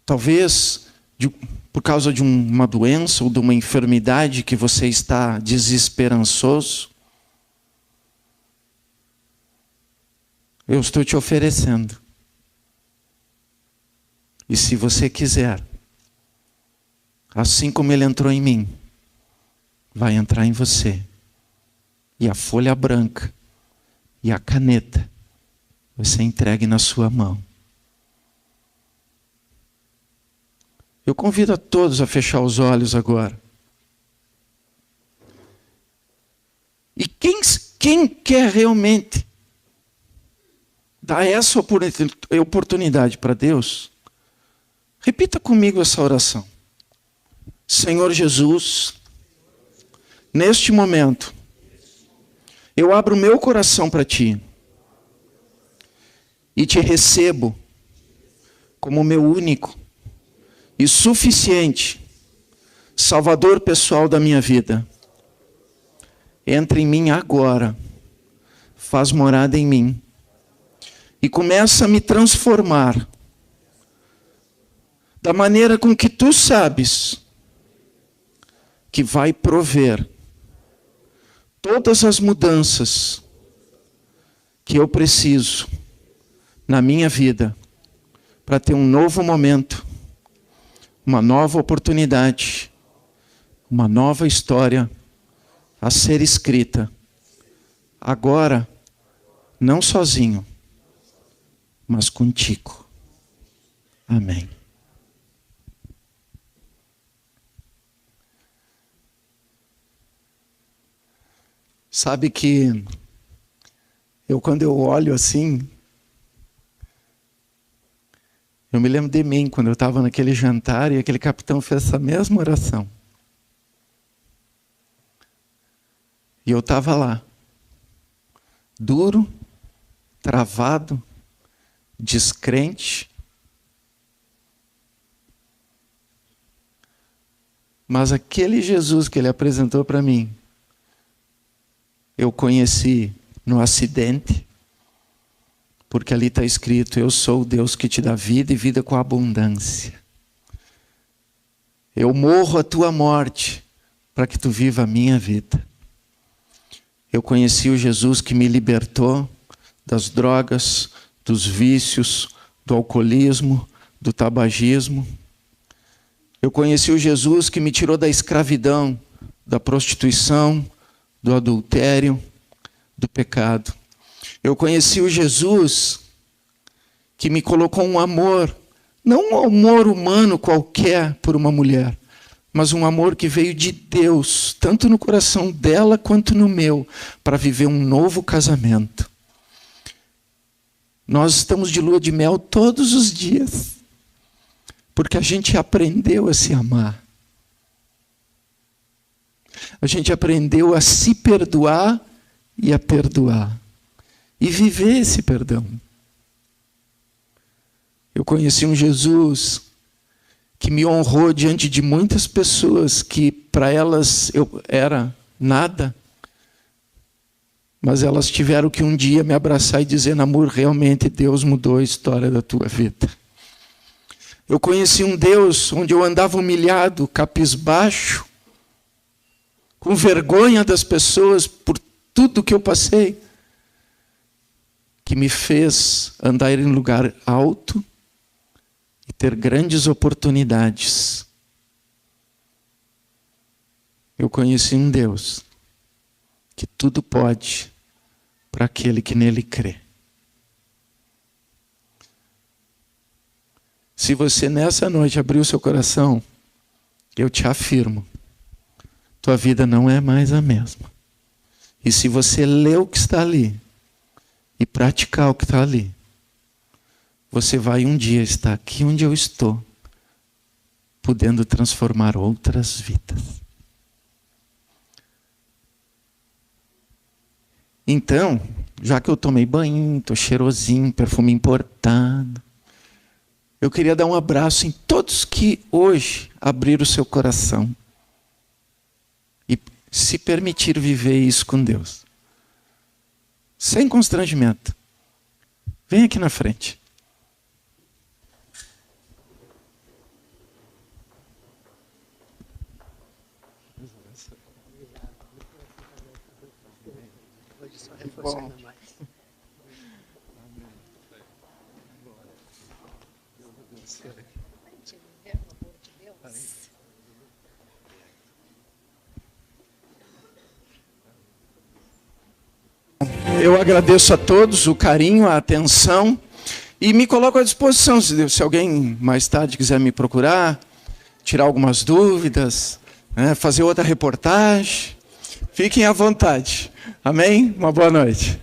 talvez por causa de uma doença ou de uma enfermidade que você está desesperançoso, eu estou te oferecendo. E se você quiser, assim como ele entrou em mim, vai entrar em você. E a folha branca e a caneta vai ser entregue na sua mão. Eu convido a todos a fechar os olhos agora. E quem quer realmente dar essa oportunidade para Deus, repita comigo essa oração. Senhor Jesus, neste momento, eu abro o meu coração para Ti. e te recebo como meu único e suficiente Salvador pessoal da minha vida. Entra em mim agora, faz morada em mim e começa a me transformar da maneira com que tu sabes que vai prover todas as mudanças que eu preciso na minha vida para ter um novo momento, uma nova oportunidade, uma nova história a ser escrita. Agora, não sozinho, mas contigo. Amém. Sabe que quando eu olho assim, eu me lembro de mim, quando eu estava naquele jantar e aquele capitão fez essa mesma oração. E eu estava lá, duro, travado, descrente. Mas aquele Jesus que ele apresentou para mim, eu conheci no acidente, porque ali está escrito: eu sou o Deus que te dá vida e vida com abundância. Eu morro a tua morte para que tu viva a minha vida. Eu conheci o Jesus que me libertou das drogas, dos vícios, do alcoolismo, do tabagismo. Eu conheci o Jesus que me tirou da escravidão, da prostituição, do adultério, do pecado. Eu conheci o Jesus que me colocou um amor, não um amor humano qualquer por uma mulher, mas um amor que veio de Deus, tanto no coração dela quanto no meu, para viver um novo casamento. Nós estamos de lua de mel todos os dias, porque a gente aprendeu a se amar. A gente aprendeu a se perdoar e a perdoar. E viver esse perdão. Eu conheci um Jesus que me honrou diante de muitas pessoas que para elas eu era nada, mas elas tiveram que um dia me abraçar e dizer: Namur, realmente Deus mudou a história da tua vida. Eu conheci um Deus onde eu andava humilhado, cabisbaixo, com vergonha das pessoas por tudo que eu passei, que me fez andar em lugar alto e ter grandes oportunidades. Eu conheci um Deus que tudo pode para aquele que nele crê. Se você nessa noite abrir o seu coração, eu te afirmo, tua vida não é mais a mesma. E se você ler o que está ali e praticar o que está ali, você vai um dia estar aqui onde eu estou, podendo transformar outras vidas. Então, já que eu tomei banho, estou cheirosinho, perfume importado, eu queria dar um abraço em todos que hoje abriram o seu coração e se permitir viver isso com Deus. Sem constrangimento. Vem aqui na frente. Bom. Eu agradeço a todos o carinho, a atenção e me coloco à disposição. Se alguém mais tarde quiser me procurar, tirar algumas dúvidas, fazer outra reportagem, fiquem à vontade. Amém? Uma boa noite.